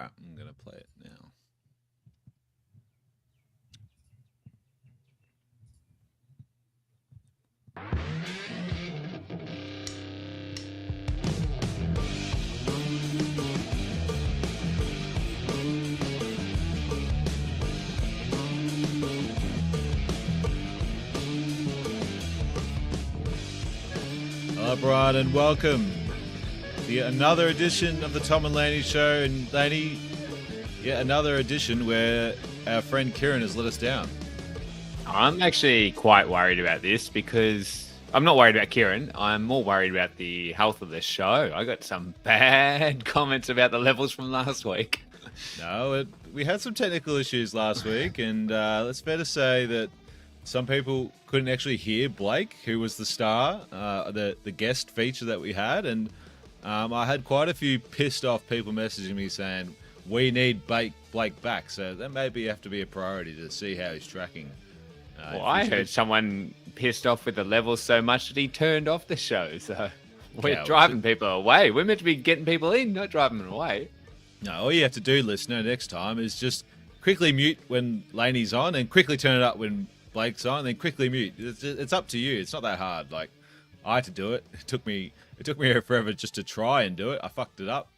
right, I'm going to play it now. Hello, everyone, and welcome to yet another edition of the Tom and Laney Show. And Laney, yet another edition where our friend Kieran has let us down. I'm actually quite worried about this because I'm not worried about Kieran. I'm more worried about the health of the show. I got some bad comments about the levels from last week. No, we had some technical issues last week, and it's fair to say that some people couldn't actually hear Blake, who was the star, the guest feature that we had, and I had quite a few pissed off people messaging me saying, we need Blake back, so that maybe have to be a priority to see how he's tracking. Well, I heard someone pissed off with the levels so much that he turned off the show, so we're driving people away. We're meant to be getting people in, not driving them away. No, all you have to do, listener, next time is just quickly mute when Laney's on and quickly turn it up when Blake's on, then quickly mute. It's up to you. It's not that hard. Like, I had to do it. It took me forever just to try and do it. I fucked it up.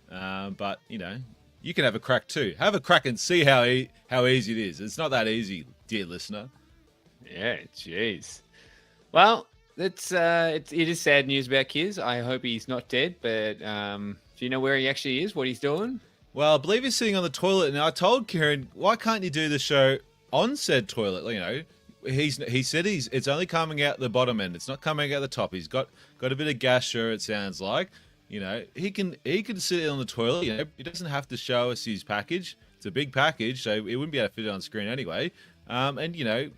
But, you know, you can have a crack too. Have a crack and see how easy it is. It's not that easy, dear listener. Yeah, jeez. Well, it is sad news about Kiez. I hope he's not dead, but do you know where he actually is, what he's doing? Well, I believe he's sitting on the toilet. And I told Kieran, why can't you do the show on said toilet? You know, he said it's only coming out the bottom end. It's not coming out the top. He's got a bit of gasher, it sounds like. You know, he can sit on the toilet. You know, he doesn't have to show us his package. It's a big package, so he wouldn't be able to fit it on screen anyway. And you know,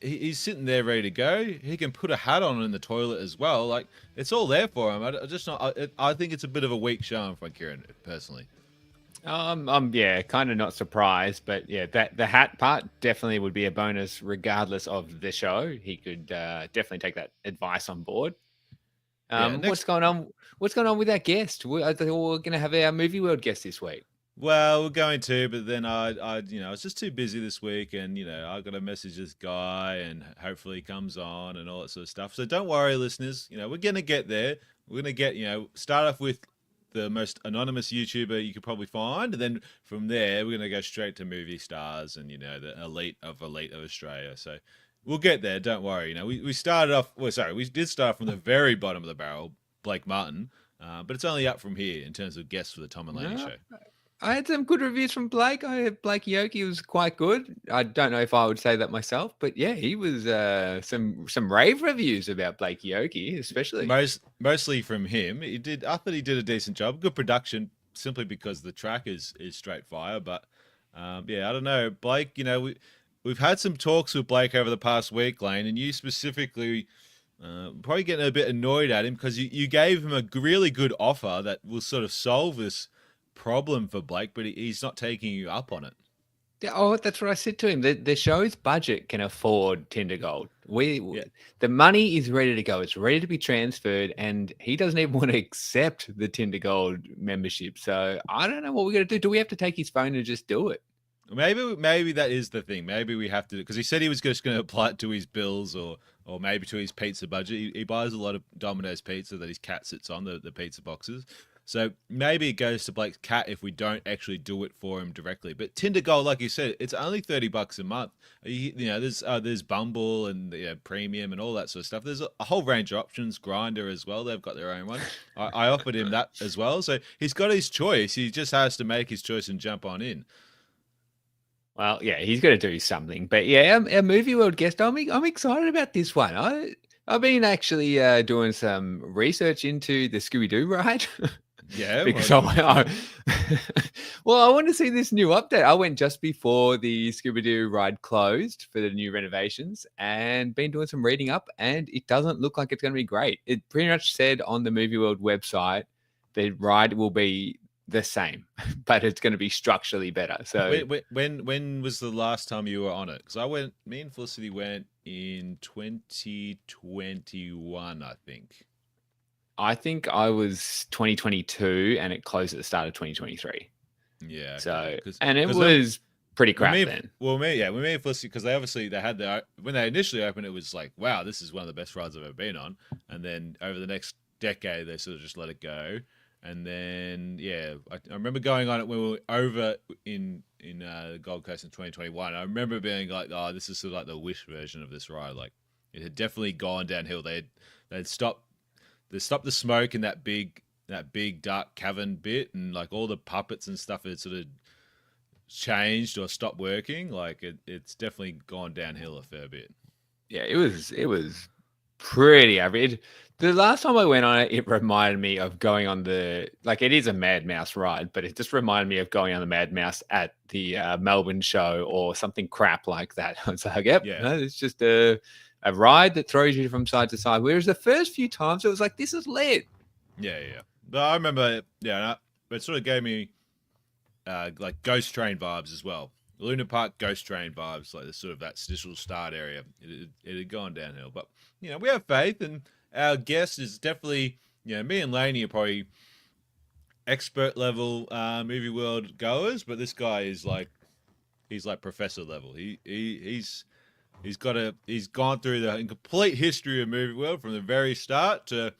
he's sitting there ready to go. He can put a hat on in the toilet as well. Like, it's all there for him. I think it's a bit of a weak showing for Kieran, personally. I'm kind of not surprised, but yeah, that the hat part definitely would be a bonus regardless of the show. He could definitely take that advice on board. What's going on? What's going on with our guest? We're going to have our Movie World guest this week. Well, we're going to, but then I was just too busy this week, and you know, I got to message this guy, and hopefully he comes on and all that sort of stuff. So don't worry, listeners. You know, we're gonna get there. We're gonna get, you know, start off with the most anonymous YouTuber you could probably find, and then from there we're gonna go straight to movie stars and, you know, the elite of Australia. So we'll get there. Don't worry. You know, we started off. Well, sorry, we did start from the very bottom of the barrel, Blake Martin, but it's only up from here in terms of guests for the Tom and Laney Show. I had some good reviews from Blake. I heard Blake Yoki was quite good. I don't know if I would say that myself, but yeah, he was some rave reviews about Blake Yoki, especially. Mostly from him. I thought he did a decent job. Good production, simply because the track is straight fire. But yeah, I don't know, Blake. You know, we've had some talks with Blake over the past week, Lane, and you specifically probably getting a bit annoyed at him because you gave him a really good offer that will sort of solve this problem for Blake, but he's not taking you up on it. Oh, that's what I said to him. The show's budget can afford Tinder Gold. The money is ready to go. It's ready to be transferred, and he doesn't even want to accept the Tinder Gold membership. So I don't know what we're going to do. Do we have to take his phone and just do it? Maybe that is the thing. Maybe we have to, because he said he was just going to apply it to his bills or maybe to his pizza budget. He buys a lot of Domino's pizza that his cat sits on, the pizza boxes. So maybe it goes to Blake's cat if we don't actually do it for him directly. But Tinder Gold, like you said, it's only $30 a month. You know, there's Bumble and, you know, Premium and all that sort of stuff. There's a whole range of options. Grindr as well. They've got their own one. I offered him that as well. So he's got his choice. He just has to make his choice and jump on in. Well, yeah, he's got to do something. But yeah, our Movie World guest, I'm excited about this one. I've been actually doing some research into the Scooby-Doo ride. Yeah, because I want to see this new update. I went just before the Scooby-Doo ride closed for the new renovations and been doing some reading up, and it doesn't look like it's going to be great. It pretty much said on the Movie World website the ride will be the same, but it's going to be structurally better. So when was the last time you were on it? Because me and Felicity went in 2021, I think. I think I was 2022 and it closed at the start of 2023. Yeah, So, because and it was pretty crap then. Me and Felicity, because they had when they initially opened, it was like, wow, this is one of the best rides I've ever been on. And then over the next decade, they sort of just let it go. And then, yeah, I remember going on it when we were over in Gold Coast in 2021. I remember being like, oh, this is sort of like the Wish version of this ride. Like, it had definitely gone downhill. They'd stopped the smoke in that big dark cavern bit, and like all the puppets and stuff had sort of changed or stopped working. Like it's definitely gone downhill a fair bit. Yeah, it was pretty average. The last time I went on it, it reminded me of going on it is a Mad Mouse ride, but it just reminded me of going on the Mad Mouse at the Melbourne show or something crap like that. It's like, yep, Yeah. no, it's just a ride that throws you from side to side. Whereas the first few times it was like, this is lit. Yeah. But I remember, it sort of gave me like Ghost Train vibes as well. Luna Park Ghost Train vibes, like the sort of that initial start area. It had gone downhill, but we have faith, and our guest is definitely, me and Laney are probably expert level movie world goers, but this guy is like, he's like professor level. He's gone through the complete history of movie world from the very start to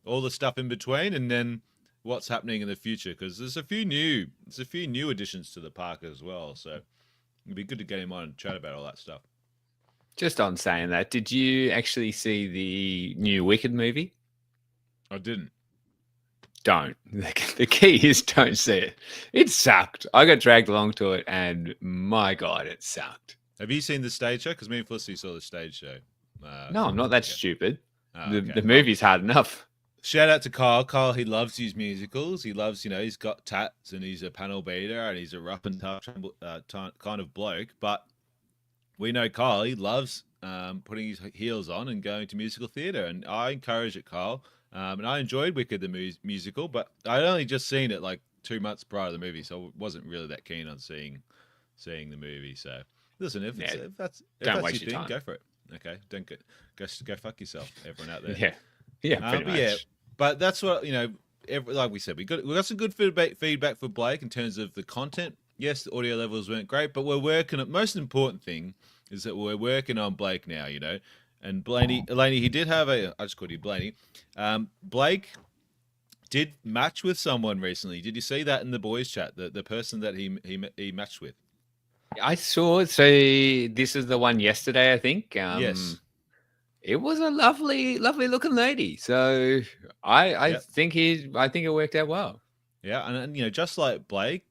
all the stuff in between, and then what's happening in the future, because there's a few new additions to the park as well. So it'd be good to get him on and chat about all that stuff. Just on saying that, did you actually see the new Wicked movie? I didn't. Don't. The key is don't see it. It sucked. I got dragged along to it, and my God, it sucked. Have you seen the stage show? Because me and Felicity saw the stage show. No, I'm not that stupid. Okay. The movie's hard enough. Shout out to Kyle. Kyle, he loves his musicals. He loves, he's got tats and he's a panel beater and he's a rough and tough kind of bloke. But we know Kyle, he loves putting his heels on and going to musical theatre. And I encourage it, Kyle. And I enjoyed Wicked the musical, but I'd only just seen it like 2 months prior to the movie, so I wasn't really that keen on seeing the movie. So listen, if that's your thing, time. Go for it. Okay, don't go fuck yourself, everyone out there. Yeah, pretty much. Yeah, but that's what like we said, we got some good feedback for Blake in terms of the content. Yes, the audio levels weren't great, but we're working. Most important thing is that we're working on Blake now. And Laney, he did have I just called you Blaney. Blake did match with someone recently. Did you see that in the boys' chat? The person that he matched with. I saw. So this is the one yesterday, I think. Yes. It was a lovely looking lady. So I think it worked out well. Yeah, and just like Blake,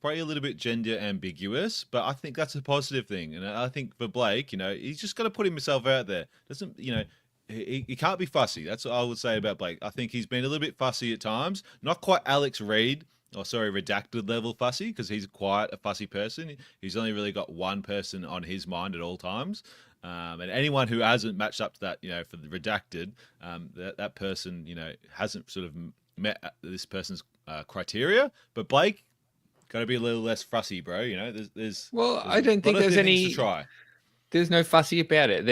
probably a little bit gender ambiguous, but I think that's a positive thing. And I think for Blake, he's just got to put himself out there. Doesn't he can't be fussy. That's what I would say about Blake. I think he's been a little bit fussy at times. Not quite Alex Reid, redacted level fussy, because he's quite a fussy person. He's only really got one person on his mind at all times. And anyone who hasn't matched up to that, for the redacted, that person, hasn't sort of met this person's criteria. But Blake, got to be a little less fussy, bro. There's I don't think there's any to try. There's no fussy about it.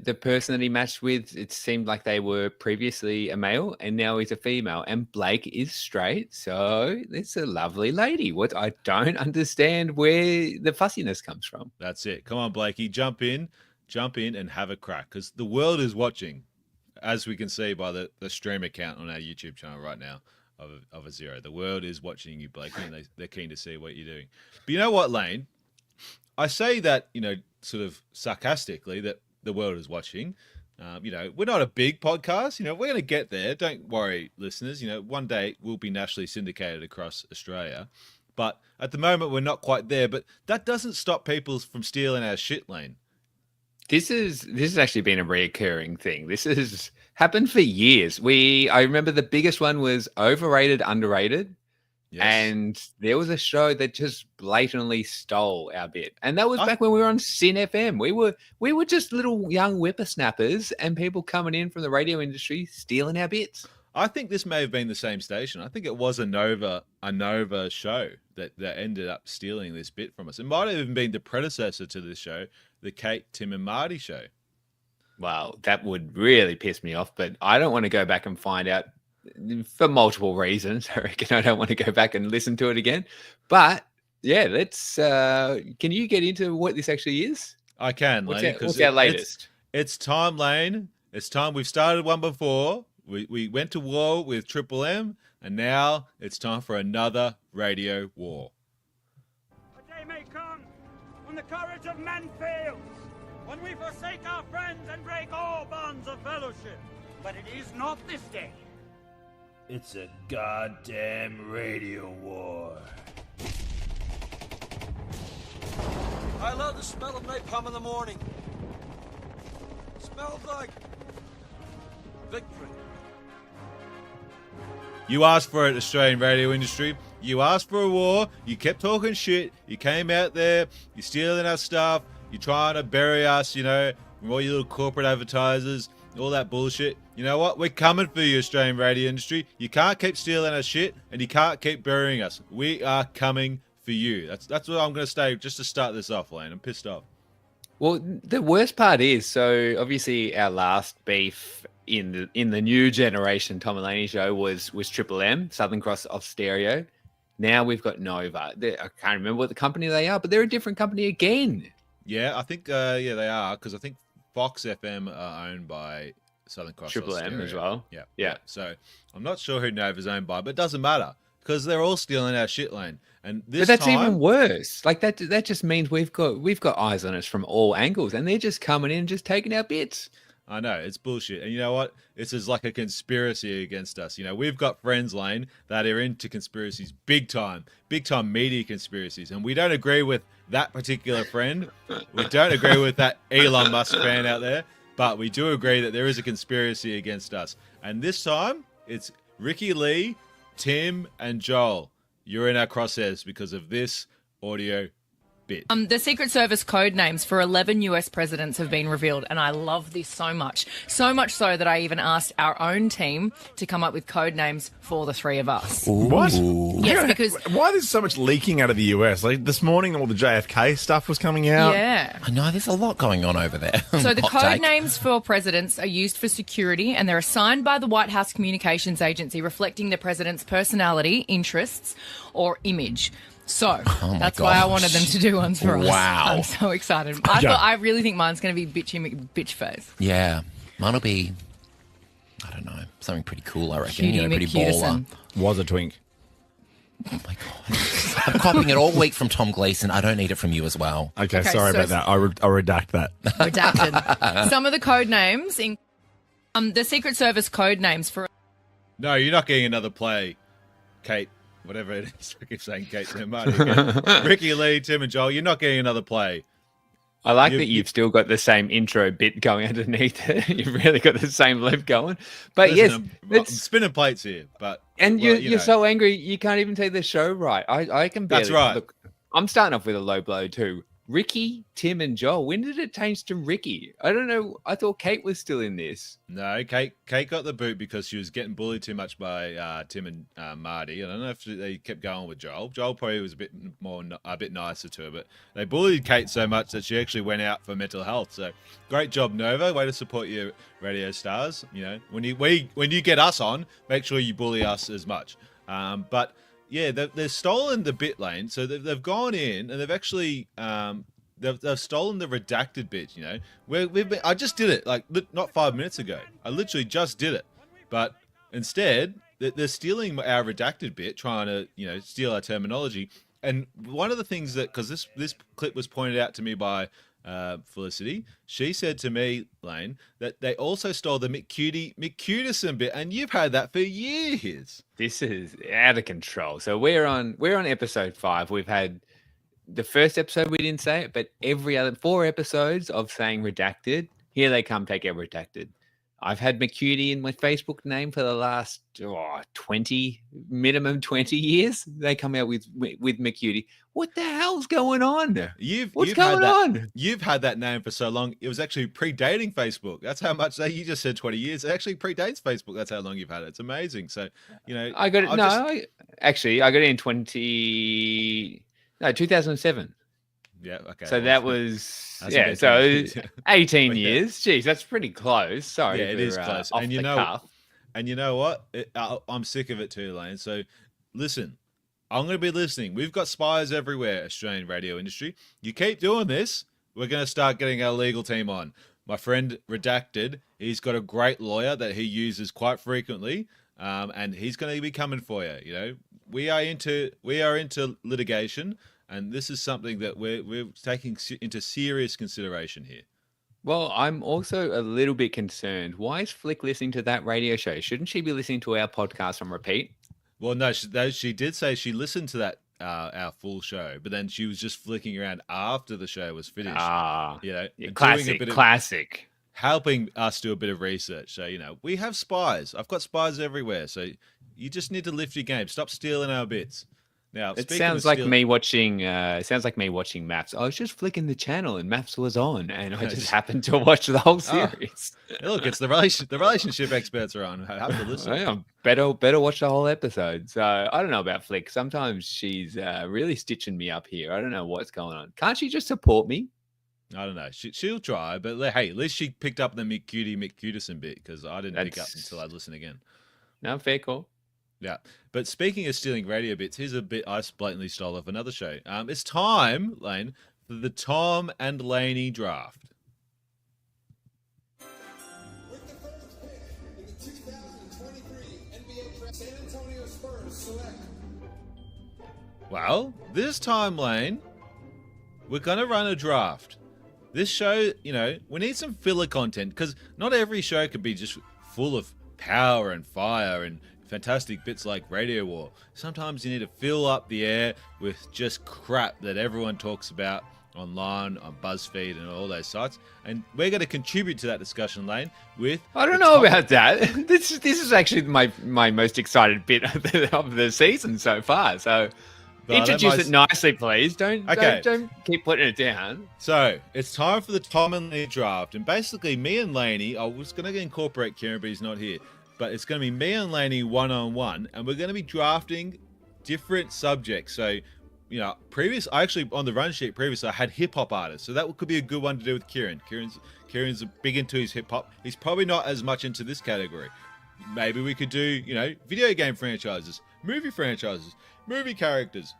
The person that he matched with, it seemed like they were previously a male and now he's a female. And Blake is straight, so it's a lovely lady. What I don't understand where the fussiness comes from. That's it. Come on, Blakey, jump in and have a crack, because the world is watching, as we can see by the stream account on our YouTube channel right now of a zero. The world is watching you, Blakey, and they're keen to see what you're doing. But you know what, Lane? I say that, sort of sarcastically, that the world is watching. We're not a big podcast. We're going to get there. Don't worry, listeners. One day we'll be nationally syndicated across Australia. But at the moment, we're not quite there. But that doesn't stop people from stealing our shit, Lane. This has actually been a reoccurring thing. This has happened for years. I remember the biggest one was overrated, underrated. Yes. And there was a show that just blatantly stole our bit. And that was back when we were on Sin FM. We were just little young whippersnappers and people coming in from the radio industry stealing our bits. I think this may have been the same station. I think it was a Nova show that ended up stealing this bit from us. It might have even been the predecessor to this show, the Kate, Tim and Marty show. Well, that would really piss me off, but I don't want to go back and find out for multiple reasons. I reckon I don't want to go back and listen to it again. But yeah, let's. Can you get into what this actually is? I can, What's Laney, our latest? It's time, Lane. It's time. We've started one before. We went to war with Triple M, and now it's time for another radio war. A day may come when the courage of men fails, when we forsake our friends and break all bonds of fellowship. But it is not this day. It's a goddamn radio war. I love the smell of napalm in the morning. It smells like victory. You asked for it, Australian radio industry. You asked for a war. You kept talking shit. You came out there. You're stealing our stuff. You're trying to bury us, you know, with all your little corporate advertisers, all that bullshit. You know what? We're coming for you, Australian radio industry. You can't keep stealing our shit, and you can't keep burying us. We are coming for you. That's what I'm going to say just to start this off, Lane. I'm pissed off. Well, the worst part is, so obviously our last beef in the new generation Tom and Laney Show was Triple M, Southern Cross off stereo. Now we've got Nova. I can't remember what the company they are, but they're a different company again. Yeah, I think they are, because I think Fox FM are owned by Southern Cross Triple M as well. Yeah. So I'm not sure who Nova's owned by, but it doesn't matter because they're all stealing our shit, Lane. And this but that's time, even worse. Like that just means we've got eyes on us from all angles, and they're just coming in and just taking our bits. I know, it's bullshit. And you know what? This is like a conspiracy against us. You know, we've got friends, Lane, that are into conspiracies big time media conspiracies. And we don't agree with that particular friend. We don't agree with that Elon Musk fan out there. But we do agree that there is a conspiracy against us. And this time, it's Ricky Lee, Tim, and Joel. You're in our crosshairs because of this audio bit. The Secret Service code names for 11 US presidents have been revealed, and I love this so much. So much so that I even asked our own team to come up with code names for the three of us. What? Yes, because... Why there's so much leaking out of the US? Like this morning, all the JFK stuff was coming out. Yeah. I know, there's a lot going on over there. So the Hot code take. names for presidents are used for security, and they're assigned by the White House Communications Agency, reflecting the president's personality, interests, or image. So that's why I wanted them to do ones for us. Wow. I'm so excited. I really think mine's going to be bitch face. Yeah. Mine'll be, I don't know, something pretty cool, I reckon. Cutie pretty McCutison. baller. Was a twink. Oh, my God. I'm copying it all week from Tom Gleeson. I don't need it from you as well. Okay, Okay, sorry so about that. I'll redact that. Redacted. Some of the code names, the Secret Service code names for... No, you're not getting another play, Kate. Whatever it is. I keep saying Kate to Marty. Ricky Lee, Tim, and Joel, you're not getting another play. I like that you've still got the same intro bit going underneath it. You've really got the same loop going. But Listen, yes, I'm spinning plates here, but and well, you're so angry you can't even take the show right. I can barely. That's right. Look, I'm starting off with a low blow too. Ricky, Tim, and Joel. When did it change to Ricky? I don't know. I thought Kate was still in this. No, Kate got the boot because she was getting bullied too much by Tim and Marty. I don't know if they kept going with Joel. Joel probably was a bit nicer to her, but they bullied Kate so much that she actually went out for mental health. So great job, Nova. Way to support your radio stars. You know, when you get us on, make sure you bully us as much. But yeah, they've stolen the bit, Lane. So they've gone in and they've actually they've stolen the redacted bit. You know, I just did it like not 5 minutes ago. I literally just did it, but instead they're stealing our redacted bit, trying to steal our terminology. And one of the things that, because this clip was pointed out to me by Felicity, she said to me, Lane, that they also stole the McCutison bit, and you've had that for years. This is out of control. So we're on episode 5. We've had the first episode we didn't say it, but every other 4 episodes of saying redacted. Here they come, take our redacted. I've had McCutie in my Facebook name for the last 20 years. They come out with McCutie. What the hell's going on? What's going on? You've had that name for so long. It was actually predating Facebook. That's how much you just said 20 years. It actually predates Facebook. That's how long you've had it. It's amazing. So, I got it. I got it in 2007. Yeah, okay. So that was, so 18 years. Jeez, that's pretty close. Sorry. Yeah, it is close. And you know, And you know what? I'm sick of it too, Lane. So listen, I'm going to be listening. We've got spies everywhere, Australian radio industry. You keep doing this, we're going to start getting our legal team on. My friend Redacted, he's got a great lawyer that he uses quite frequently, and he's going to be coming for you. You know, we are into litigation, and this is something that we're taking into serious consideration here. Well, I'm also a little bit concerned. Why is Flick listening to that radio show? Shouldn't she be listening to our podcast on repeat? Well, no, she did say she listened to that our full show, but then she was just flicking around after the show was finished. You know, Classic. Helping us do a bit of research. So, you know, we have spies. I've got spies everywhere. So you just need to lift your game. Stop stealing our bits. Now, it sounds like me watching. Sounds like me watching Maps. I was just flicking the channel and Maps was on, and I just happened to watch the whole series. Look, it's the relationship experts are on. I have to listen. Yeah, better watch the whole episode. So I don't know about Flick. Sometimes she's really stitching me up here. I don't know what's going on. Can't she just support me? I don't know. She'll try, but hey, at least she picked up the Mick Cutison bit because I didn't pick up until I listened again. No, fair call. Yeah. But speaking of stealing radio bits, here's a bit I blatantly stole off another show. It's time, Lane, for the Tom and Laney draft. With the first pick in the 2023 NBA San Antonio Spurs select. Well, this time, Lane, we're going to run a draft. This show, you know, we need some filler content because not every show could be just full of power and fire and fantastic bits like Radio War. Sometimes you need to fill up the air with just crap that everyone talks about online, on BuzzFeed and all those sites. And we're going to contribute to that discussion, Lane, with... I don't know about that. This is actually my most excited bit of the season so far. So introduce it nicely, please. Don't keep putting it down. So it's time for the Tom and Laney draft. And basically me and Laney, I was going to incorporate Kieran, but he's not here. But it's going to be me and Laney one-on-one, and we're going to be drafting different subjects. So, you know, I actually, on the run sheet previously, I had hip-hop artists. So that could be a good one to do with Kieran. Kieran's big into his hip-hop. He's probably not as much into this category. Maybe we could do, you know, video game franchises, movie characters,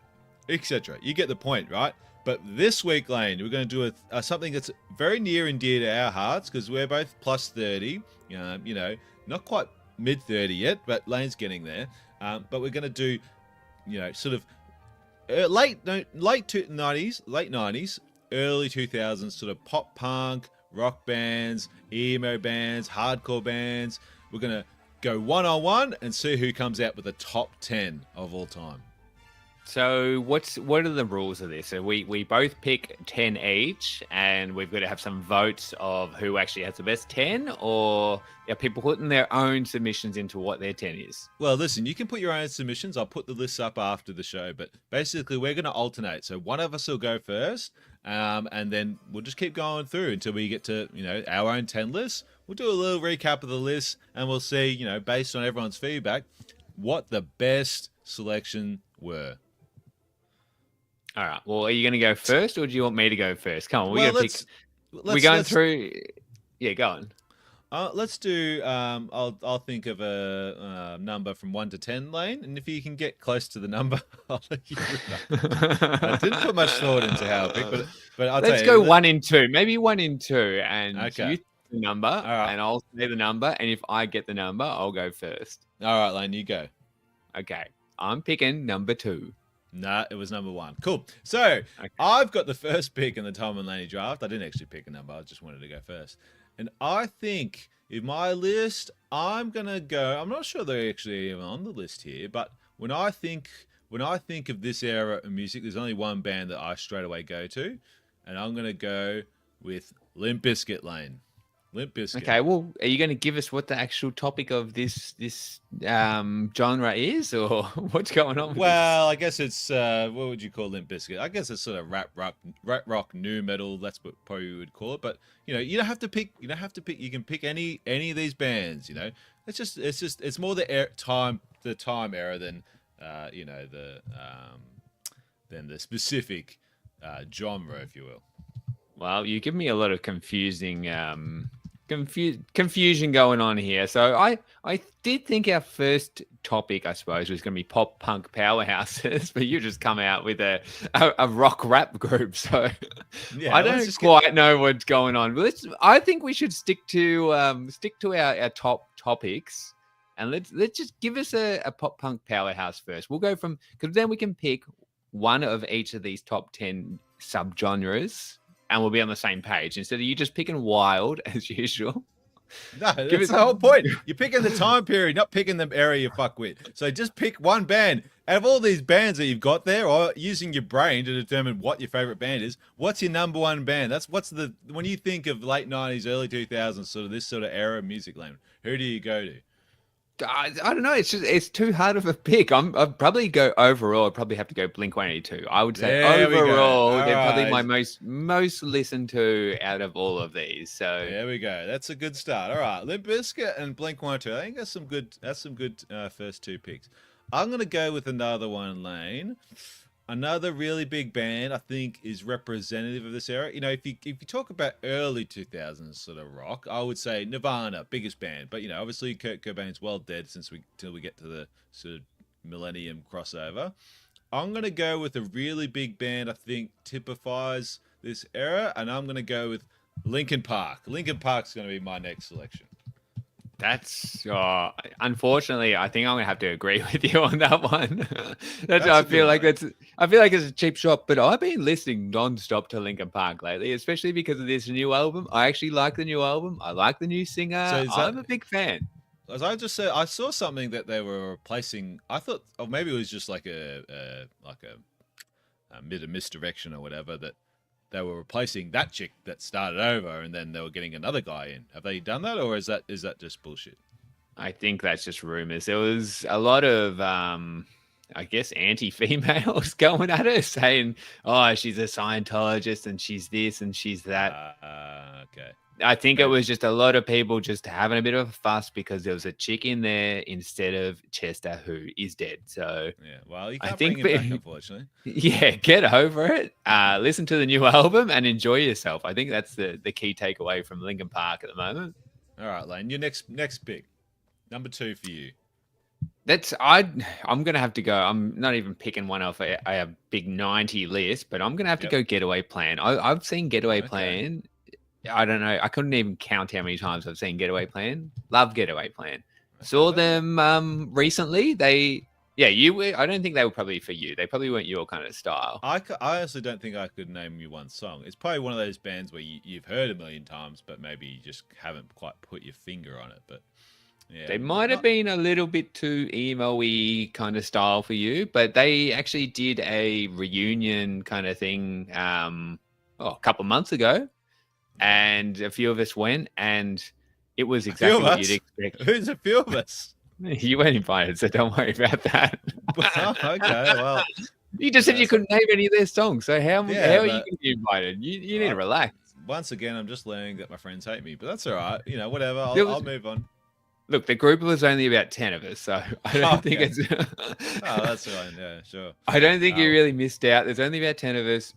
etc. You get the point, right? But this week, Lane, we're going to do something that's very near and dear to our hearts because we're both plus 30, you know, not quite mid-30 yet, but Lane's getting there. But we're going to do, you know, sort of late 90s, early 2000s, sort of pop punk, rock bands, emo bands, hardcore bands. We're going to go one-on-one and see who comes out with the top 10 of all time. So what are the rules of this? So we both pick 10 each, and we've got to have some votes of who actually has the best 10, or are people putting their own submissions into what their 10 is? Well, listen, you can put your own submissions. I'll put the lists up after the show, but basically we're going to alternate. So one of us will go first, and then we'll just keep going through until we get to, you know, our own 10 lists. We'll do a little recap of the list, and we'll see, you know, based on everyone's feedback, what the best selection were. All right. Well, are you going to go first, or do you want me to go first? Come on, we're going through. Yeah, go on. Let's do. I'll think of a number from 1 to 10, Lane, and if you can get close to the number, I'll let you know. I didn't put much thought into how I pick, but I'll let's tell you, go 1 in 2, maybe 1 in 2, and okay. You the number, right. And I'll say the number, and if I get the number, I'll go first. All right, Lane, you go. Okay, I'm picking number 2. Nah, it was number 1. Cool. So I've got the first pick in the Tom and Laney draft. I didn't actually pick a number. I just wanted to go first. And I think in my list, I'm going to go, I'm not sure they're actually even on the list here, but when I think of this era of music, there's only one band that I straight away go to, and I'm going to go with Limp Bizkit, Lane. Limp Bizkit. Okay, well, are you going to give us what the actual topic of this genre is, or what's going on with Well, I guess it's, what would you call Limp Bizkit? I guess it's sort of rap rock, new metal. That's what probably you would call it. But, you know, you don't have to pick. You can pick any of these bands, you know. It's more the time era than, you know, than the specific genre, if you will. Well, you give me a lot of confusing confusion going on here. So I did think our first topic, I suppose, was going to be pop punk powerhouses, but you just come out with a rock rap group. So Yeah, I let's don't just quite know what's going on. But I think we should stick to our top topics, and let's just give us a pop punk powerhouse first. We'll go from, because then we can pick one of each of these top 10 subgenres, and we'll be on the same page instead of you just picking wild as usual. No, Give that's it- the whole point. You're picking the time period, not picking the area you fuck with. So just pick one band. Out of all these bands that you've got there, or using your brain to determine what your favorite band is, what's your number one band? When you think of late 90s, early 2000s, sort of this sort of era of music land, who do you go to? I don't know. It's too hard of a pick. I'd probably go overall. I'd probably have to go Blink-182. I would say There we go. overall, All they're probably right. my most listened to out of all of these. So There we go. That's a good start. All right, Limp Bizkit and Blink-182. I think that's some good first two picks. I'm gonna go with another one, Lane. Another really big band I think is representative of this era. You know, if you talk about early 2000s sort of rock, I would say Nirvana, biggest band. But you know, obviously Kurt Cobain's well dead till we get to the sort of millennium crossover. I'm gonna go with a really big band I think typifies this era, and I'm gonna go with Linkin Park. Linkin Park's gonna be my next selection. that's unfortunately, I think I'm gonna have to agree with you on that one. That's I a feel good like one. I feel like it's a cheap shot, but I've been listening non-stop to Linkin Park lately, especially because of this new album. I actually like the new album. I like the new singer. So is that- I'm a big fan. As I just said, I saw something that they were replacing. I thought, or maybe it was just like a misdirection or whatever, that they were replacing that chick that started over, and then they were getting another guy in. Have they done that, or is that just bullshit? I think that's just rumors. There was a lot of, I guess, anti-females going at her saying, oh, she's a Scientologist and she's this and she's that. Okay. I think it was just a lot of people just having a bit of a fuss because there was a chick in there instead of Chester, who is dead. So Yeah. Well, you I can't think bring him back, unfortunately. yeah, get over it. Listen to the new album and enjoy yourself. I think that's the key takeaway from Linkin Park at the moment. All right, Lane. Your next pick, number 2 for you. I'm gonna have to go. I'm not even picking one off a big 90 list, but I'm gonna have to go Getaway Plan. I've seen Getaway Plan. I don't know. I couldn't even count how many times I've seen Getaway Plan. Love Getaway Plan. Saw them recently. I don't think they were probably for you. They probably weren't your kind of style. I honestly don't think I could name you one song. It's probably one of those bands where you've heard a million times, but maybe you just haven't quite put your finger on it. But yeah, They might have been a little bit too emo-y kind of style for you, but they actually did a reunion kind of thing a couple of months ago, and a few of us went, and it was exactly what you'd expect. Who's a few of us? You weren't invited, so don't worry about that. Oh, okay, well, You just said you couldn't name any of their songs, so how are you but- going to be invited? You need to relax. once again, I'm just learning that my friends hate me, but that's all right. You know, whatever. I'll move on. Look, the group was only about 10 of us, so I don't think it's. Oh, that's fine. Yeah, sure. I don't think you really missed out. There's only about 10 of us.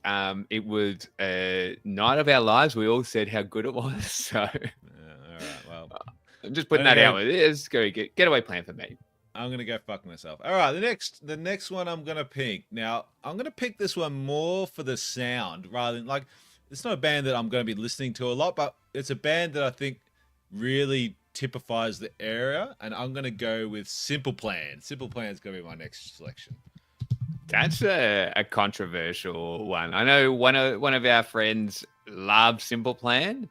It was a night of our lives. We all said how good it was. So All right. Well, I'm just putting that out. It's go getaway plan for me. I'm gonna go fuck myself. All right, the next one I'm gonna pick. Now I'm gonna pick this one more for the sound rather than it's not a band that I'm gonna be listening to a lot, but it's a band that I think really typifies the era, and I'm gonna go with Simple Plan. Simple Plan is gonna be my next selection. That's a controversial one. I know one of our friends loves Simple Plan.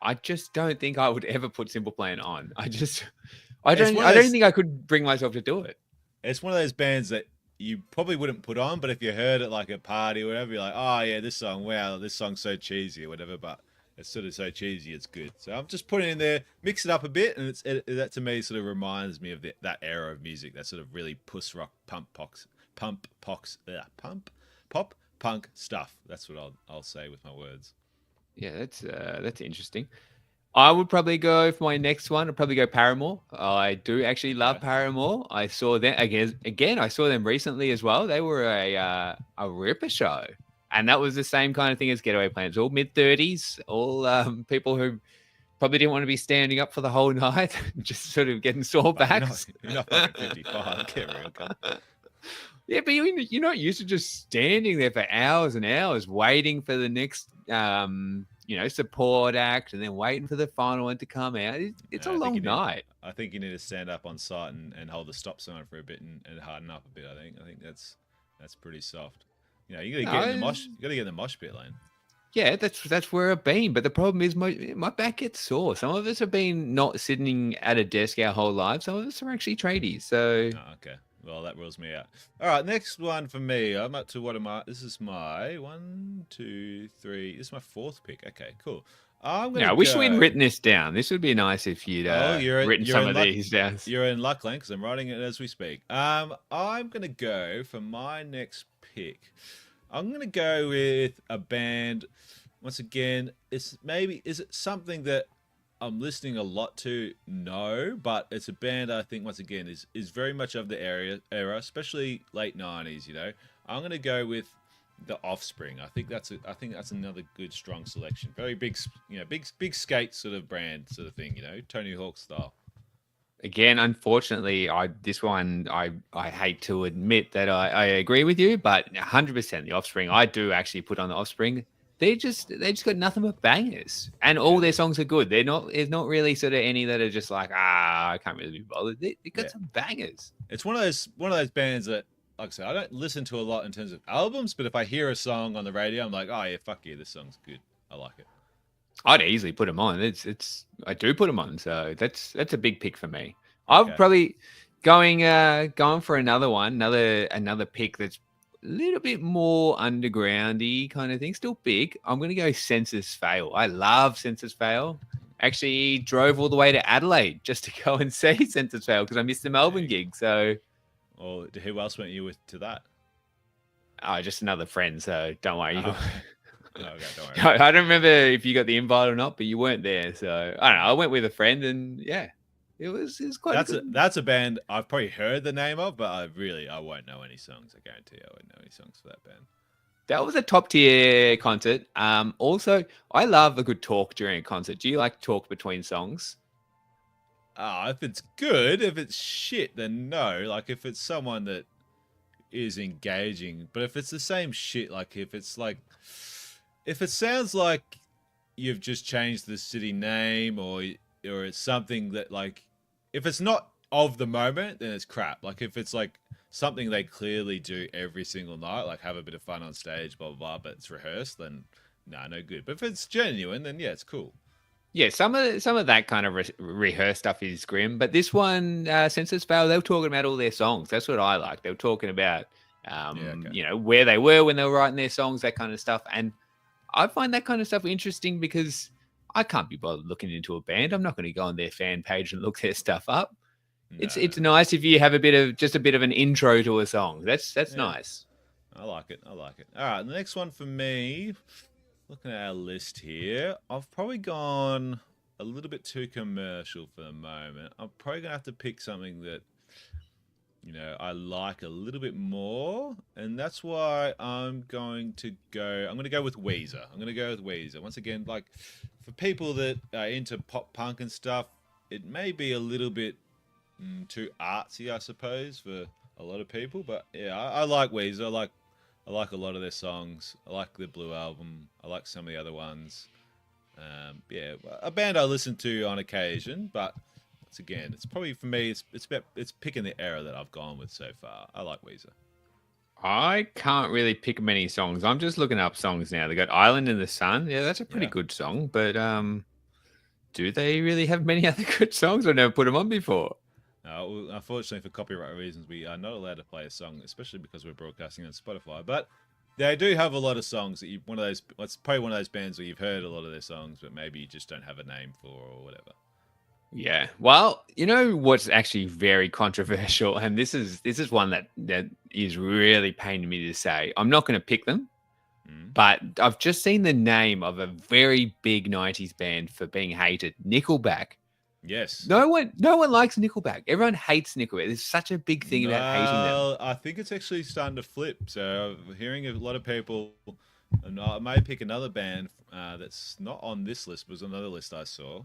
I just don't think I would ever put Simple Plan on. I don't think I could bring myself to do it. It's one of those bands that you probably wouldn't put on, but if you heard it like at a party or whatever, you're like, oh yeah, this song, wow, this song's so cheesy or whatever, but it's sort of so cheesy, it's good. So I'm just putting it in there, mix it up a bit, and that to me sort of reminds me of that era of music, that sort of really puss rock, pop punk stuff. That's what I'll say with my words. Yeah, that's interesting. I would probably go for my next one. I'd probably go Paramore. I do actually love Paramore. I saw them again. I saw them recently as well. They were a ripper show, and that was the same kind of thing as Getaway Plan. It's all mid-30s, all people who Probably didn't want to be standing up for the whole night, just sort of getting sore backs. You're not fucking 55. Get real, cunt. Yeah, but you're not used to just standing there for hours and hours waiting for the next, support act and then waiting for the final one to come out. It's No, a I think long you need- night. I think you need to stand up on site and hold the stop sign for a bit and harden up a bit. I think that's pretty soft. You know, you got to get in the mosh. You got to get in the mosh pit lane. Yeah, that's where I've been. But the problem is my back gets sore. Some of us have been not sitting at a desk our whole lives. Some of us are actually tradies. So Oh, okay. Well, that rules me out. All right, next one for me. I'm up to what am I? This is my 1, 2, 3. This is my 4th pick. Okay, cool. I'm gonna. I wish we'd written this down. This would be nice if you'd written some of these down. You're in luck, Len, because I'm writing it as we speak. I'm gonna go for my next pick. I'm gonna go with a band. Once again, is it something that I'm listening a lot to? No, but it's a band I think once again is very much of the era, especially late 90s. You know, I'm gonna go with The Offspring. I think that's another good strong selection. Very big, big skate sort of brand sort of thing. You know, Tony Hawk style. Again, unfortunately, I hate to admit that I agree with you, but 100% The Offspring. I do actually put on The Offspring. They just got nothing but bangers, and all their songs are good. There's not really sort of any that are just like I can't really be bothered. They got some bangers. It's one of those bands that, like I said, I don't listen to a lot in terms of albums, but if I hear a song on the radio, I'm like, oh yeah, fuck yeah, this song's good. I like it. I'd easily put them on. I do put them on, so that's a big pick for me. I'm probably going for another one, another pick that's a little bit more undergroundy kind of thing, still big. I'm going to go Census Fail. I love Census Fail. Actually drove all the way to Adelaide just to go and see Census Fail because I missed the Melbourne gig. So, well, who else went you with to that? Oh, just another friend. So don't worry. Okay, don't worry. I don't remember if you got the invite or not, but you weren't there. So I don't know. I went with a friend, and yeah, it was quite. That's a band I've probably heard the name of, but I won't know any songs. I guarantee I won't know any songs for that band. That was a top tier concert. Also, I love a good talk during a concert. Do you like talk between songs? If it's good, if it's shit, then no. Like if it's someone that is engaging, but if it's the same shit, like if it sounds like you've just changed the city name or it's something that like, if it's not of the moment, then it's crap. Like if it's like something they clearly do every single night, like have a bit of fun on stage, blah, blah, blah, but it's rehearsed, then no good. But if it's genuine, then yeah, it's cool. Yeah, some of that kind of rehearsed stuff is grim, but this one, Census Fail, they were talking about all their songs. That's what I like. They were talking about, where they were when they were writing their songs, that kind of stuff. And I find that kind of stuff interesting because I can't be bothered looking into a band. I'm not going to go on their fan page and look their stuff up. No. It's nice if you have a bit of an intro to a song. That's nice. I like it. All right, the next one for me. Looking at our list here, I've probably gone a little bit too commercial for the moment. I'm probably going to have to pick something that, I like a little bit more. And that's why I'm going to go with Weezer. Once again, like for people that are into pop punk and stuff, it may be a little bit too artsy, I suppose, for a lot of people. But yeah, I like Weezer. I like a lot of their songs. I like the Blue album. I like some of the other ones. A band I listen to on occasion, but it's probably for me. It's picking the era that I've gone with so far. I like Weezer. I can't really pick many songs. I'm just looking up songs now. They got Island in the Sun. Yeah, that's a pretty good song. But do they really have many other good songs? I've never put them on before. Unfortunately, for copyright reasons, we are not allowed to play a song, especially because we're broadcasting on Spotify. But they do have a lot of songs that it's probably one of those bands where you've heard a lot of their songs, but maybe you just don't have a name for or whatever. Yeah. Well, you know what's actually very controversial, and this is one that is really paining me to say. I'm not going to pick them, but I've just seen the name of a very big 90s band for being hated, Nickelback. Yes. No one likes Nickelback. Everyone hates Nickelback. There's such a big thing about hating them. I think it's actually starting to flip. So I'm hearing a lot of people And I may pick another band that's not on this list, but was on another list I saw,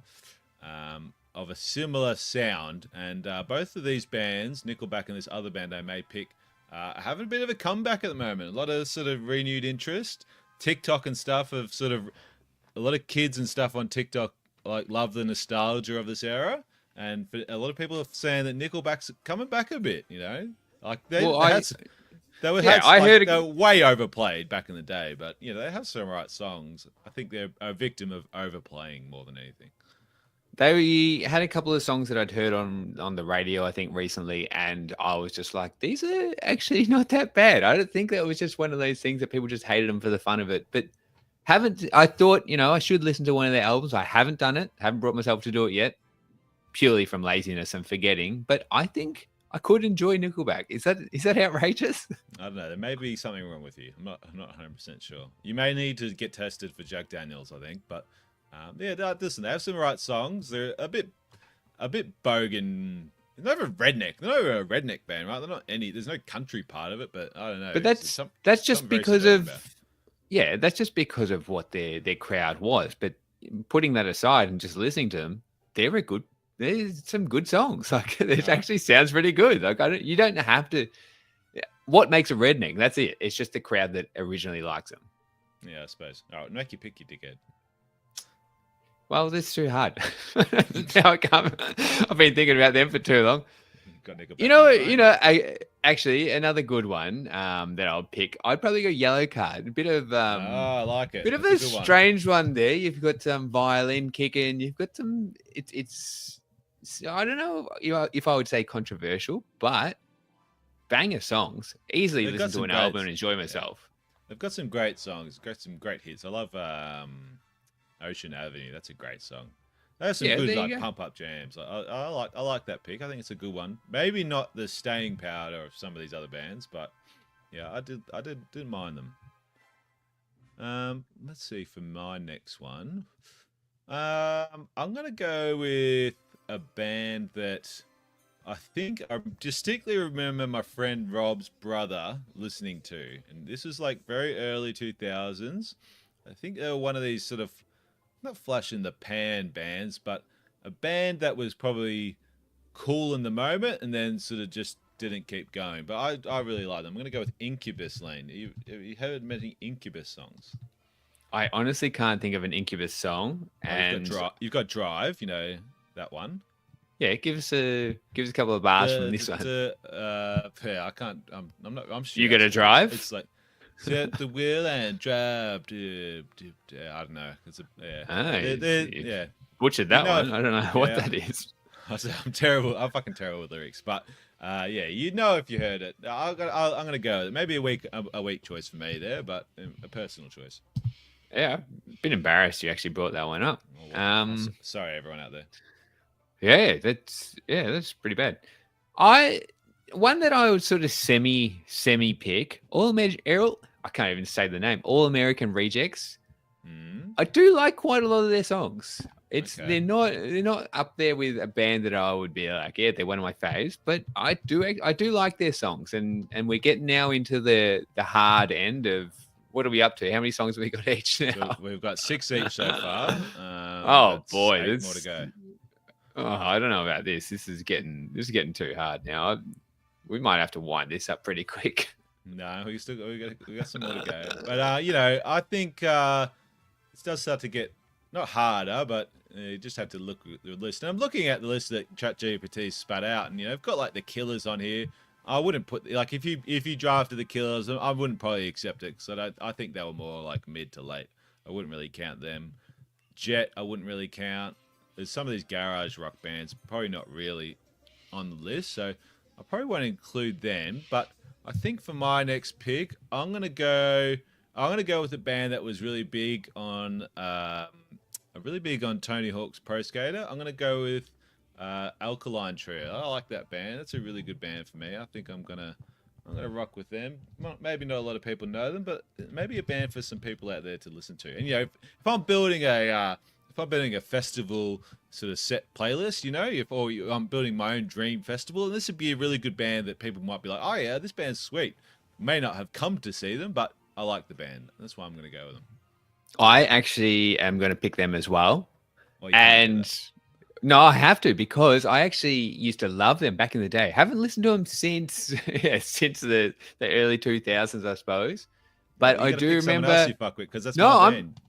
of a similar sound. And both of these bands, Nickelback and this other band I may pick, having a bit of a comeback at the moment. A lot of sort of renewed interest. TikTok and stuff have sort of, a lot of kids and stuff on TikTok like love the nostalgia of this era. And for a lot of people are saying that Nickelback's coming back a bit, you know? Like they were way overplayed back in the day, but you know, they have some right songs. I think they're a victim of overplaying more than anything. They had a couple of songs that I'd heard on the radio, I think, recently, and I was just like, these are actually not that bad. I don't think that was just one of those things that people just hated them for the fun of it. But I thought, you know, I should listen to one of their albums. I haven't done it. Haven't brought myself to do it yet, purely from laziness and forgetting. But I think I could enjoy Nickelback. Is that outrageous? I don't know. There may be something wrong with you. I'm not 100% sure. You may need to get tested for Jack Daniels, I think, but. Listen, they have some right songs. They're a bit bogan. They're not a redneck. They're not a redneck band, right? They're not any. There's no country part of it, but I don't know. But that's just because of that's just because of what their crowd was. But putting that aside and just listening to them, there's some good songs. Like it actually sounds pretty good. Like you don't have to. What makes a redneck? That's it. It's just the crowd that originally likes them. Yeah, I suppose. All right, make you pick your dickhead. Well, this is too hard. Now I've been thinking about them for too long. Actually, another good one that I'll pick. I'd probably go Yellow Card. A bit of I like it. Bit of a strange one there. You've got some violin kicking. You've got some. It's I don't know if I would say controversial, but banger songs. Easily listen to an album and enjoy myself. They've got some great songs. Got some great hits. I love. Ocean Avenue, that's a great song. There's some good pump up jams. I like that pick. I think it's a good one. Maybe not the staying power of some of these other bands, but yeah, I didn't mind them. Let's see for my next one. I'm gonna go with a band that I think I distinctly remember my friend Rob's brother listening to, and this was like very early 2000s. I think they were one of these sort of not flash in the pan bands, but a band that was probably cool in the moment and then sort of just didn't keep going. But I really like them. I'm going to go with Incubus, Lane. Have you heard many Incubus songs? I honestly can't think of an Incubus song. And you've got Drive, you know that one. Yeah, give us a couple of bars from this one. I can't. I'm not. I'm sure you got to Drive. It's like. Set the wheel and drive. I don't know. It's yeah. Butchered that one. I don't know what that is. I'm terrible. I'm fucking terrible with lyrics. But yeah, you know if you heard it. I'm gonna go with it. Maybe a weak choice for me there, but a personal choice. Yeah, a bit embarrassed you actually brought that one up. Sorry, everyone out there. Yeah, that's pretty bad. One that I would sort of semi pick, I can't even say the name. All American Rejects. I do like quite a lot of their songs. They're not up there with a band that I would be like, yeah, they're one of my faves. But I do like their songs, and we're getting now into the hard end of what are we up to? How many songs have we got each now? So we've got 6 each so far. Oh boy, there's more to go. Oh, I don't know about this. This is getting too hard now. We might have to wind this up pretty quick. No, we got some more to go. But I think it does start to get not harder, but you just have to look at the list. And I'm looking at the list that ChatGPT spat out, and I've got like the Killers on here. I wouldn't put like if you drafted the Killers, I wouldn't probably accept it. So I think they were more like mid to late. I wouldn't really count them. Jet, I wouldn't really count. There's some of these garage rock bands probably not really on the list, so I probably won't include them. But I think for my next pick, I'm gonna go with a band that was really big on Tony Hawk's Pro Skater. I'm gonna go with Alkaline Trio. I like that band. That's a really good band for me. I think I'm gonna rock with them. Maybe not a lot of people know them, but maybe a band for some people out there to listen to. And if I'm building a festival sort of set playlist, I'm building my own dream festival, and this would be a really good band that people might be like, oh yeah, this band's sweet. May not have come to see them, but I like the band. That's why I'm going to go with them. I actually am going to pick them as well. Well, you can't do And that. no, I have to because I actually used to love them back in the day. Haven't listened to them since since the early 2000s, I suppose. But You I gotta do pick someone remember. else you fuck with, because that's No, my I'm band.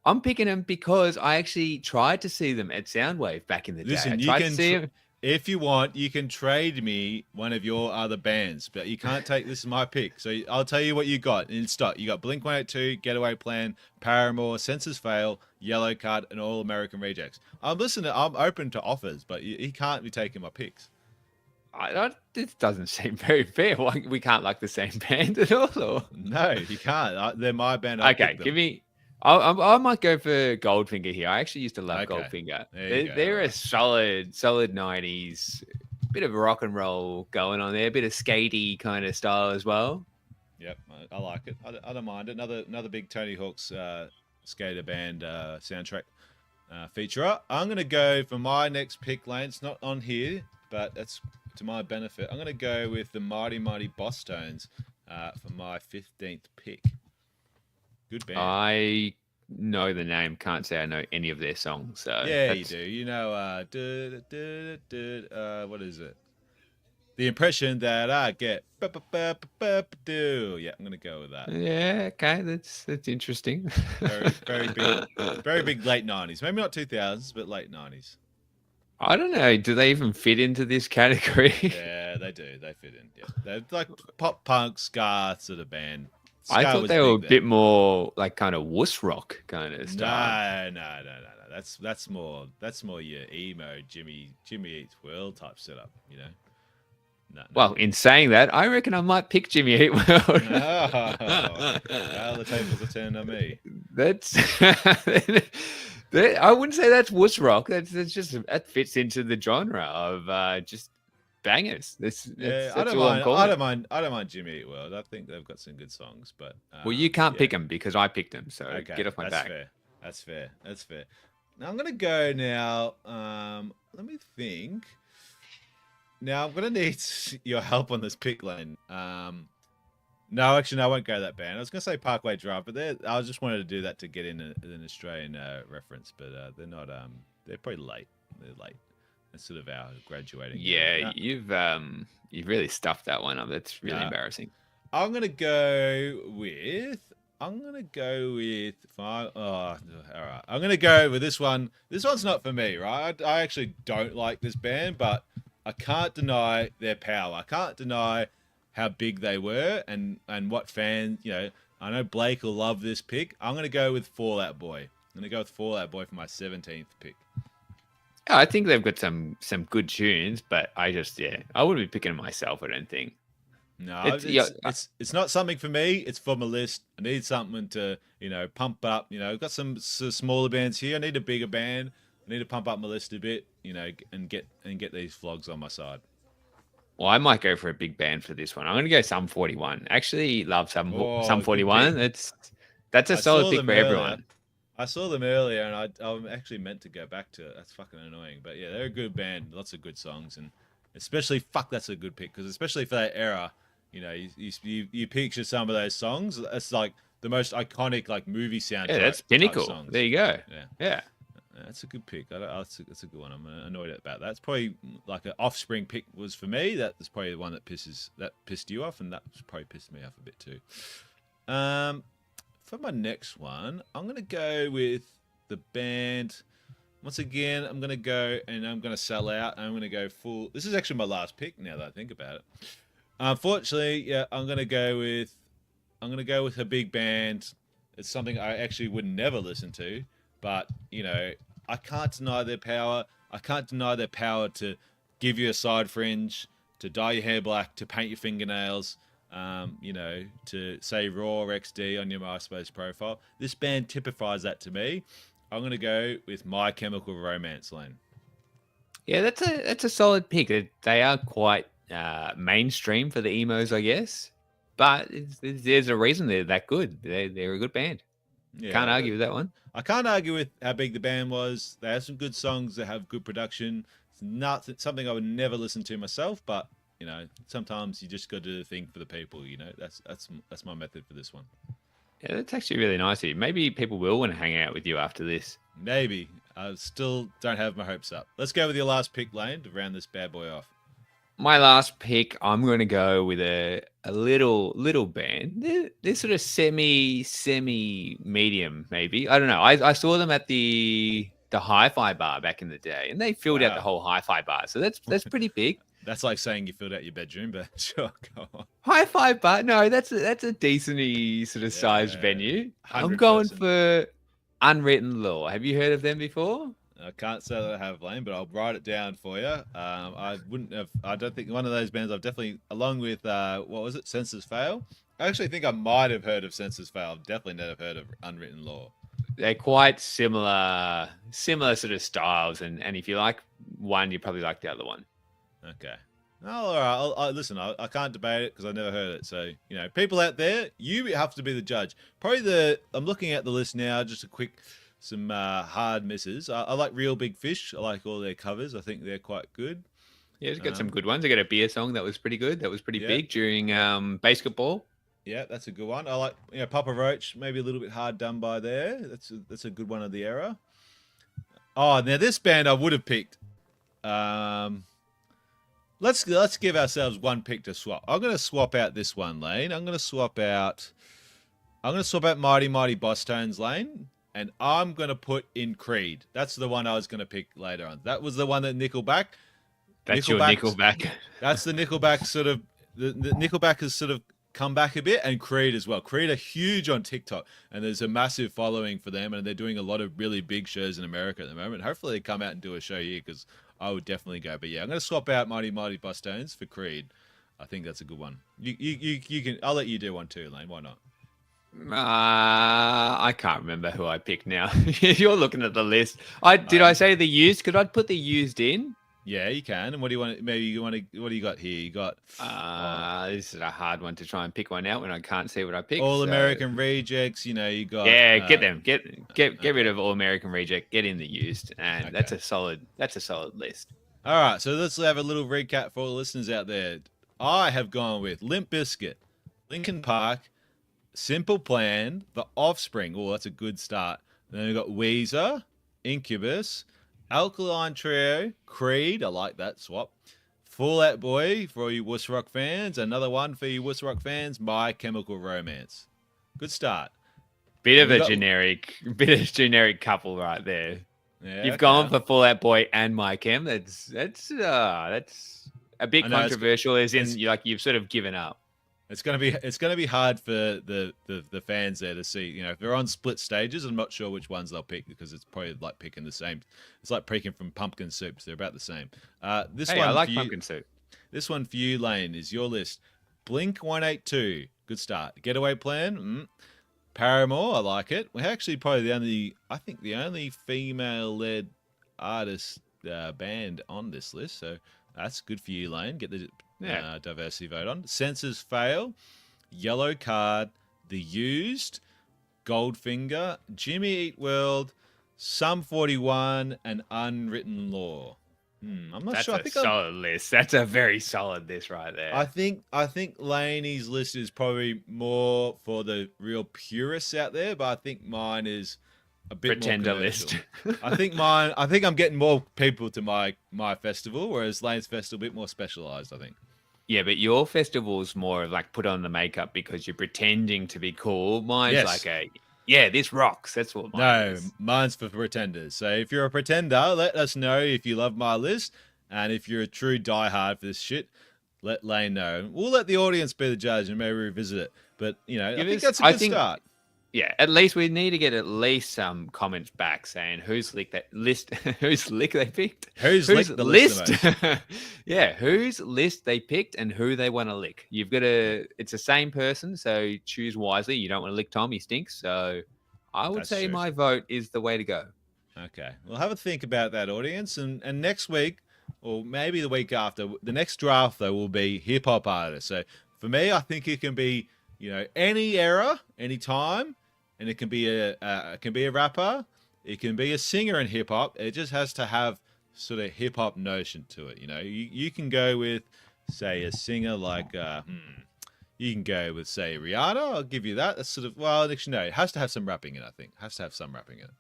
I'm picking them because I actually tried to see them at Soundwave back in the day. Listen, I you tried to can see them. if you want, you can trade me one of your other bands, but you can't take this is my pick. So I'll tell you what you got in stock. You got Blink 182, Getaway Plan, Paramore, Senses Fail, Yellow Card, and All American Rejects. I'm open to offers, but you can't be taking my picks. This doesn't seem very fair. Why we can't like the same band at all? Or? No, you can't. They're my band. I Okay, picked them. give me. I might go for Goldfinger here. I actually used to love Okay, Goldfinger. there you go, They're a alright. solid 90s, bit of rock and roll going on there, a bit of skatey kind of style as well. Yep, I like it. I don't mind it. Another big Tony Hawk's skater band soundtrack feature. I'm gonna go for my next pick, Lane. It's not on here, but that's to my benefit. I'm gonna go with the Mighty Mighty Boss Tones for my 15th pick. Good band. I know the name, can't say I know any of their songs. So Yeah, you do. You know, what is it? The impression that I get. Yeah, I'm gonna go with that. Yeah, okay, that's interesting. Very big late 90s. Maybe not 2000s, but late 90s. I don't know. Do they even fit into this category? Yeah, they do. They fit in. Yeah, they're like pop punk ska sort of band. I Ska thought was they were a big bit then. more like kind of wuss rock kind of style. No. That's more your emo Jimmy Eats World type setup. You know. No. Well, in saying that, I reckon I might pick Jimmy Eat World. Oh, well, the tables are turned on me. That's I wouldn't say that's wuss rock. That's just that fits into the genre of just bangers. Yeah, I that's don't all I'm mind. calling I it. don't mind. I don't mind Jimmy Eat World. I think they've got some good songs, but Well, you can't yeah. pick them because I picked them. So Okay, get off my back. That's fair. Now I'm gonna go now. Let me think. Now I'm gonna need your help on this pick, Lane. No, actually, no, I won't go that band. I was gonna say Parkway Drive, but I just wanted to do that to get in an Australian reference, but they're not. They're probably late. They're late. It's sort of our graduating. Yeah, you've really stuffed that one up. That's really Nah. embarrassing. I'm gonna go with. Five. Oh, all right. I'm gonna go with this one. This one's not for me, right? I actually don't like this band, but I can't deny their power. I can't deny how big they were and what fans. You know, I know Blake will love this pick. I'm gonna go with Fallout Boy. I'm gonna go with Fallout Boy for my 17th pick. Yeah, I think they've got some good tunes, but I wouldn't be picking them myself. I don't think. No, It's- it's not something for me. It's for my list. I need something to pump up. I've got some smaller bands here. I need a bigger band. I need to pump up my list a bit. And get these vlogs on my side. Well, I might go for a big band for this one. I'm going to go Sum 41. Actually, love Sum Oh, 41. good That's a I solid saw pick them for earlier. everyone. I saw them earlier, and I'm actually meant to go back to it. That's fucking annoying. But yeah, they're a good band. Lots of good songs, and especially that's a good pick because especially for that era, you picture some of those songs. It's like the most iconic like movie soundtrack. Yeah, that's type pinnacle. songs. There you go. Yeah. That's a good pick. That's a good one. I'm annoyed about that. It's probably like an offspring pick was for me. That's probably the one that pissed you off, and that probably pissed me off a bit too. For my next one, I'm gonna go with the band. Once again, I'm gonna go and I'm gonna sell out. I'm gonna go full. This is actually my last pick now that I think about it. Unfortunately, yeah, I'm gonna go with a big band. It's something I actually would never listen to, but I can't deny their power. I can't deny their power to give you a side fringe, to dye your hair black, to paint your fingernails, to say Raw XD on your MySpace profile. This band typifies that to me. I'm going to go with My Chemical Romance, Lane. Yeah, that's a solid pick. They are quite mainstream for the emos, I guess. But there's a reason they're that good. They're a good band. Yeah, Can't argue with that one. I can't argue with how big the band was. They have some good songs. They have good production. It's not something I would never listen to myself, but sometimes you just got to do the thing for the people. That's my method for this one. Yeah, that's actually really nice of you. Maybe people will want to hang out with you after this. Maybe. I still don't have my hopes up. Let's go with your last pick, Lane, to round this bad boy off. My last pick, I'm going to go with a little band. They're sort of semi medium, maybe. I don't know. I saw them at the Hi-Fi bar back in the day, and they filled out the whole Hi-Fi bar. So that's pretty big. That's like saying you filled out your bedroom, but sure, go on. Hi-Fi bar? No, that's a decently sort of sized venue. I'm going for Unwritten Law. Have you heard of them before? I can't say that I have, Lane, but I'll write it down for you. I don't think one of those bands I've definitely, along with, what was it, Senses Fail? I actually think I might have heard of Senses Fail. I've definitely never heard of Unwritten Law. They're quite similar sort of styles. And if you like one, you probably like the other one. Okay. Oh, all right. Listen, I can't debate it because I never heard it. So, people out there, you have to be the judge. Probably I'm looking at the list now, just some hard misses. I like Real Big Fish. I like all their covers. I think they're quite good. Yeah, it's got some good ones. I got a beer song that was pretty good. That was pretty big during basketball. Yeah, that's a good one. I like Papa Roach. Maybe a little bit hard done by there. That's a good one of the era. Oh, now this band I would have picked. Let's give ourselves one pick to swap. I'm going to swap out this one, Lane. I'm going to swap out Mighty Mighty Boss Tones, Lane. And I'm going to put in Creed. That's the one I was going to pick later on. That was the one that Nickelback. That's your Nickelback. That's the Nickelback sort of... The Nickelback has sort of come back a bit, and Creed as well. Creed are huge on TikTok, and there's a massive following for them, and they're doing a lot of really big shows in America at the moment. Hopefully they come out and do a show here, because I would definitely go. But yeah, I'm going to swap out Mighty Mighty Boss Tones for Creed. I think that's a good one. You can... I'll let you do one too, Lane. Why not? I can't remember who I picked now. You're looking at the list. Did I say the used? Could I put the used in? Yeah, you can. And what do you want? Maybe you want to. What do you got here? You got. This is a hard one to try and pick one out when I can't see what I picked. All American Rejects. You got. Yeah, get them. Get rid of All American Reject. Get in the used, and that's a solid list. All right, so let's have a little recap for all the listeners out there. I have gone with Limp Bizkit, Linkin Park, Simple Plan, The Offspring. Oh, that's a good start. Then we've got Weezer, Incubus, Alkaline Trio, Creed. I like that swap. Fall Out Boy for all you Wuss Rock fans. Another one for you Wuss Rock fans. My Chemical Romance. Good start. Bit of a generic couple right there. Yeah, You've gone for Fall Out Boy and My Chem. That's a bit controversial. As in, you've sort of given up. It's gonna be hard for the fans there to see. If they're on split stages, I'm not sure which ones they'll pick, because it's probably like picking the same. It's like picking from pumpkin soups. They're about the same. I like pumpkin soup. This one for you, Lane, is your list. Blink 182, good start. Getaway Plan, Paramore, I like it. We're actually probably the only female-led artist band on this list, so that's good for you, Lane. Get the diversity vote on. Senses Fail, Yellow Card, The Used, Goldfinger, Jimmy Eat World, Sum 41, and Unwritten Law. I'm not sure. That's a solid list. That's a very solid list right there. I think Laney's list is probably more for the real purists out there, but I think mine is a bit pretender more list. I think I'm getting more people to my festival, whereas Lane's festival a bit more specialized, I think. Yeah, but your festival's more of like put on the makeup because you're pretending to be cool. Mine's like this rocks. That's what mine is. Mine's for pretenders. So if you're a pretender, let us know if you love my list. And if you're a true diehard for this shit, let Lane know. We'll let the audience be the judge and maybe revisit it. But, I think that's a good start. Yeah, at least we need to get at least some comments back saying whose lick they picked. Who's licked the list? Yeah, whose list they picked and who they want to lick. It's the same person, so choose wisely. You don't want to lick Tom, he stinks. So I would say my vote is the way to go. Okay. Well, have a think about that, audience. And next week, or maybe the week after, the next draft, though, will be hip-hop artists. So for me, I think it can be, any era, any time. And it can be a rapper, it can be a singer in hip hop. It just has to have sort of hip hop notion to it. You can go with, say, a singer like You can go with, say, Rihanna. I'll give you that. That's sort of, well, actually, no, it has to have some rapping in, I think. Has to have some rapping in it.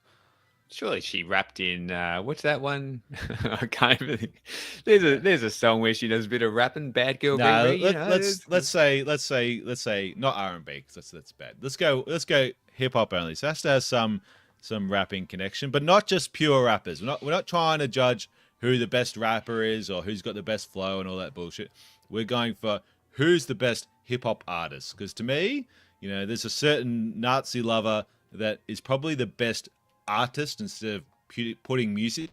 Surely she rapped in what's that one? I can't even think. There's a song where she does a bit of rapping, Bad Girl No, Riri, you know, let's say not R&B because that's bad. Let's go hip hop only. So it has to have some rapping connection, but not just pure rappers. We're not trying to judge who the best rapper is or who's got the best flow and all that bullshit. We're going for who's the best hip hop artist, because to me, there's a certain Nazi lover that is probably the best artist instead of putting music.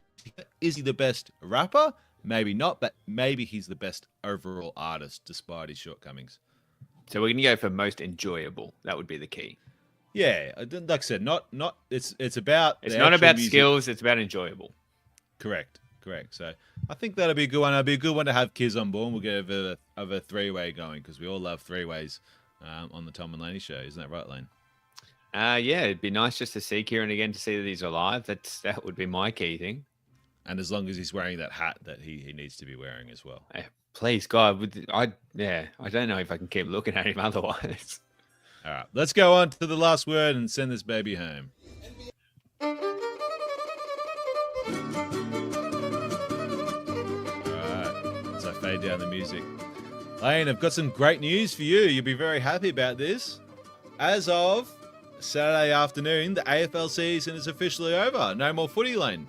Is he the best rapper? Maybe not, but maybe he's the best overall artist despite his shortcomings. So we're gonna go for most enjoyable. That would be the key. Yeah, like I said, not it's about it's the not actual about music. skills, it's about enjoyable. Correct. So I think that'll be a good one. It'll be a good one to have Kiez on board. We'll get a three-way going because we all love three-ways on the Tom and Laney Show. Isn't that right, Lane? Yeah, it'd be nice just to see Kieran again, to see that he's alive. That would be my key thing. And as long as he's wearing that hat that he needs to be wearing as well. Please, God, I don't know if I can keep looking at him otherwise. All right, let's go on to the last word and send this baby home. As I fade down the music. Lane, I've got some great news for you. You'll be very happy about this. As of Saturday afternoon, the AFL season is officially over. No more footy, Lane.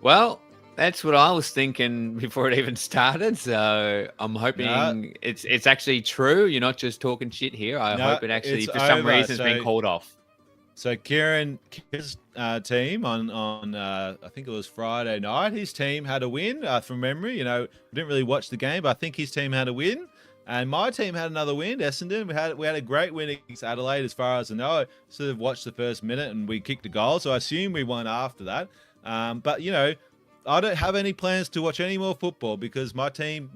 Well, that's what I was thinking before it even started. So I'm hoping it's actually true. You're not just talking shit here. I hope it actually, for some reason, has been called off. So Kieran's team on I think it was Friday night, his team had a win from memory. I didn't really watch the game, but I think his team had a win. And my team had another win, Essendon. We had a great win against Adelaide, as far as I know. I sort of watched the first minute and we kicked a goal, so I assume we won after that. But I don't have any plans to watch any more football because my team,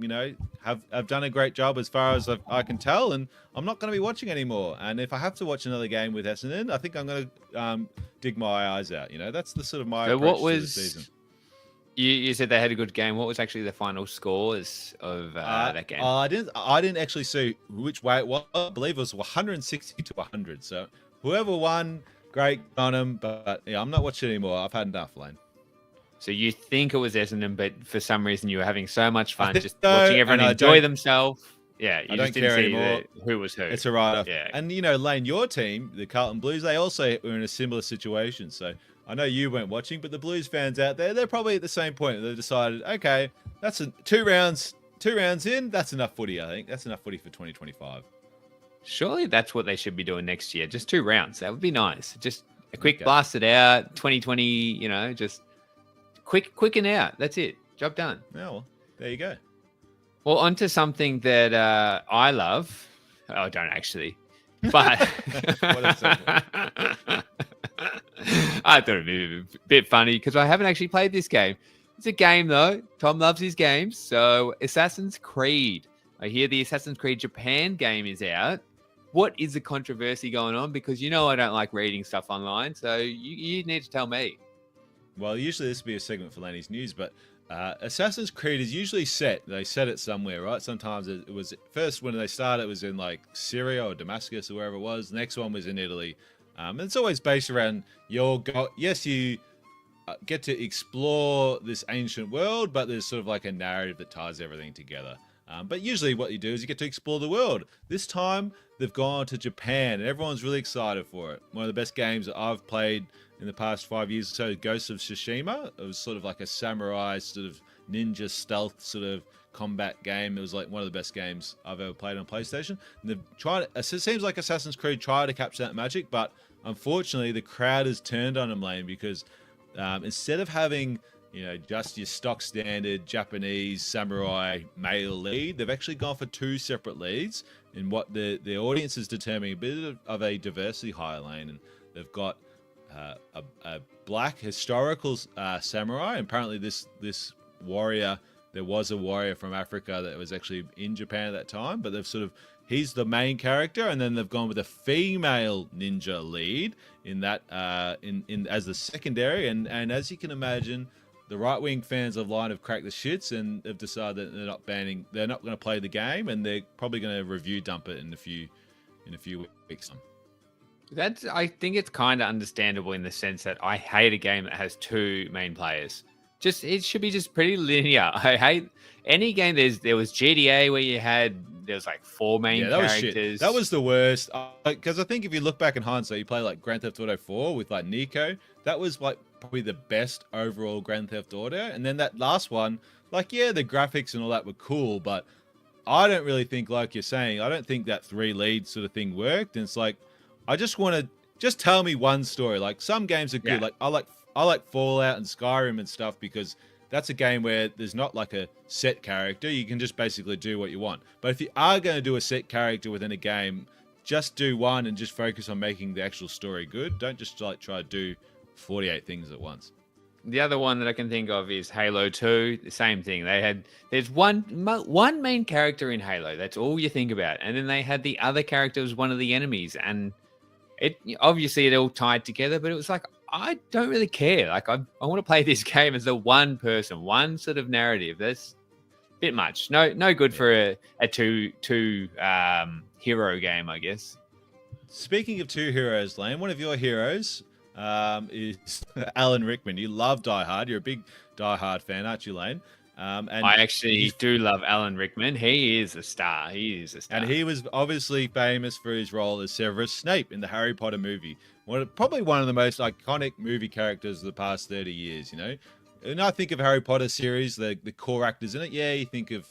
have done a great job as far as I can tell, and I'm not going to be watching anymore. And if I have to watch another game with Essendon, I think I'm going to dig my eyes out. That's the sort of my approach to the season. You said they had a good game. What was actually the final scores of that game? I didn't actually see which way it was. I believe it was 160 to 100. So whoever won, great on them. But yeah, I'm not watching anymore. I've had enough, Lane. So you think it was Essendon, but for some reason you were having so much fun just watching everyone enjoy themselves. Yeah, you just didn't see who was who. It's a write-off. Yeah. And, Lane, your team, the Carlton Blues, they also were in a similar situation. So I know you weren't watching, but the Blues fans out there, they're probably at the same point. They've decided, okay, that's two rounds in. That's enough footy, I think. That's enough footy for 2025. Surely that's what they should be doing next year. Just 2 rounds. That would be nice. Just a quick blast it out. 2020, just quick and out. That's it. Job done. Yeah, well, there you go. Well, onto something that I love. Oh, I don't actually. But I thought it'd be a bit funny because I haven't actually played this game. It's a game, though. Tom loves his games. So Assassin's Creed. I hear the Assassin's Creed Japan game is out. What is the controversy going on? Because I don't like reading stuff online. So you need to tell me. Well, usually this would be a segment for Laney's News, but Assassin's Creed is usually set. They set it somewhere, right? Sometimes it was first when they started, it was in like Syria or Damascus or wherever it was. The next one was in Italy. And it's always based around you get to explore this ancient world, but there's sort of like a narrative that ties everything together. But usually what you do is you get to explore the world. This time they've gone to Japan and everyone's really excited for it. One of the best games that I've played in the past 5 years or so, Ghost of Tsushima. It was sort of like a samurai sort of ninja stealth sort of combat game. It was like one of the best games I've ever played on PlayStation. And it seems like Assassin's Creed tried to capture that magic, but unfortunately the crowd has turned on them, Lane, because instead of having just your stock standard Japanese samurai male lead, they've actually gone for 2 separate leads in what the audience is determining a bit of a diversity high, Lane. And they've got a black historical samurai. And apparently this warrior, there was a warrior from Africa that was actually in Japan at that time, but he's the main character, and then they've gone with a female ninja lead in that in as the secondary. And as you can imagine, the right-wing fans of Line have cracked the shits and have decided that they're not going to play the game, and they're probably going to review dump it in a few weeks. I think it's kind of understandable in the sense that I hate a game that has two main players. It should be just pretty linear. I hate any game. There was GTA where there was like four main characters. Was shit. That was the worst. Because I think if you look back in hindsight, you play like Grand Theft Auto 4 with like Nico. That was like probably the best overall Grand Theft Auto. And then that last one, like, yeah, the graphics and all that were cool, but I don't really think, like you're saying, I don't think that 3 lead sort of thing worked. And it's like, I just want to just tell me one story. Like, some games are good. Yeah. Like I like Fallout and Skyrim and stuff because that's a game where there's not like a set character. You can just basically do what you want. But if you are going to do a set character within a game, just do one and just focus on making the actual story good. Don't just like try to do 48 things at once. The other one that I can think of is Halo 2. The same thing. There's one main character in Halo. That's all you think about. And then they had the other character was one of the enemies. And it all tied together, but it was like, I don't really care. Like, I want to play this game as the one person, one sort of narrative. That's a bit much. No good for a two hero game, I guess. Speaking of two heroes, Lane, one of your heroes is Alan Rickman. You love Die Hard. You're a big Die Hard fan, aren't you, Lane? And I actually do love Alan Rickman. He is a star. And he was obviously famous for his role as Severus Snape in the Harry Potter movie. Probably one of the most iconic movie characters of the past 30 years, you know? And I think of Harry Potter series, the core actors in it. Yeah, you think of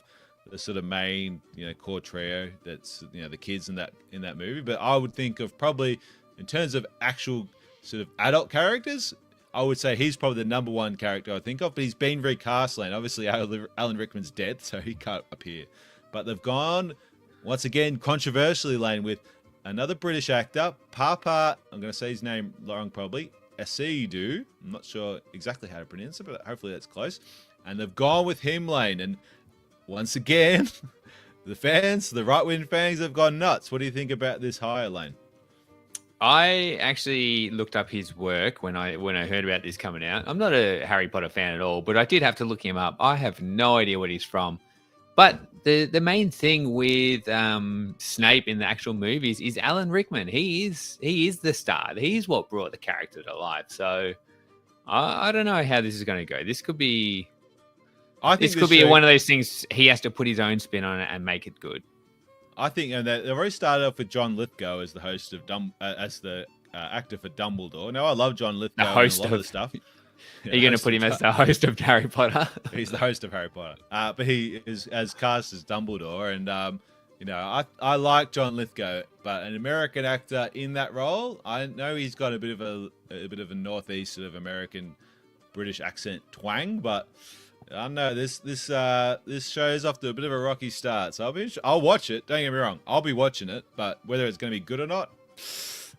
the sort of main, core trio that's, the kids in that movie. But I would think of probably, in terms of actual sort of adult characters, I would say he's probably the number one character I think of, but he's been recast, Lane. Obviously, Alan Rickman's dead, so he can't appear. But they've gone, once again, controversially, Lane, with another British actor, Papa, I'm going to say his name wrong probably, Asidu. I'm not sure exactly how to pronounce it, but hopefully that's close. And they've gone with him, Lane. And once again, the right-wing fans have gone nuts. What do you think about this hire, Lane? I actually looked up his work when I heard about this coming out. I'm not a Harry Potter fan at all, but I did have to look him up. I have no idea what he's from. But the main thing with Snape in the actual movies is Alan Rickman. He is the star. He's what brought the character to life. So I don't know how this is going to go. This could be one of those things he has to put his own spin on it and make it good. I think they've already started off with John Lithgow as the host of as the actor for Dumbledore. Now I love John Lithgow. The host and a lot of the stuff. Are you going to put him as the host of Harry Potter? He's the host of Harry Potter, but he is as cast as Dumbledore, and I like John Lithgow, but an American actor in that role, I know he's got a bit of a northeast sort of American British accent twang, but I don't know, this show's off to a bit of a rocky start, so I'll watch it. Don't get me wrong, I'll be watching it, but whether it's going to be good or not,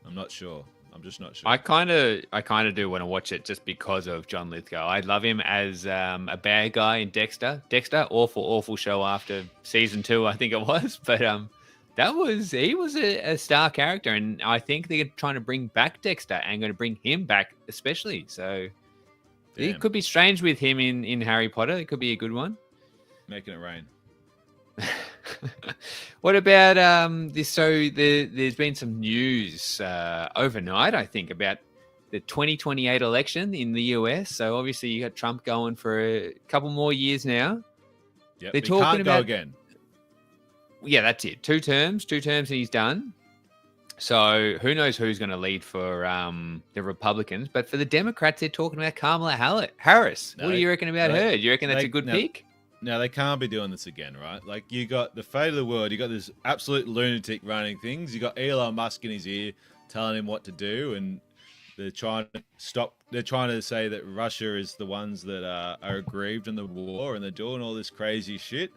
I'm not sure. I'm just not sure. I kind of do want to watch it just because of John Lithgow. I love him as a bad guy in Dexter. Dexter, awful show after season 2, I think it was, but he was a star character, and I think they're trying to bring back Dexter and going to bring him back especially. So. Damn. It could be strange with him in Harry Potter. It could be a good one. Making it rain. What about this? So there's been some news overnight, I think, about the 2028 election in the US. So obviously you got Trump going for a couple more years now. Yep, they're talking can't about go again. Yeah, that's it. 2 terms and he's done. So who knows who's going to lead for the Republicans? But for the Democrats, they're talking about Kamala Harris. What do you reckon about her? Do you reckon that's a good pick? No, they can't be doing this again, right? Like, you got the fate of the world. You got this absolute lunatic running things. You got Elon Musk in his ear telling him what to do, and they're trying to stop. They're trying to say that Russia is the ones that are aggrieved in the war, and they're doing all this crazy shit.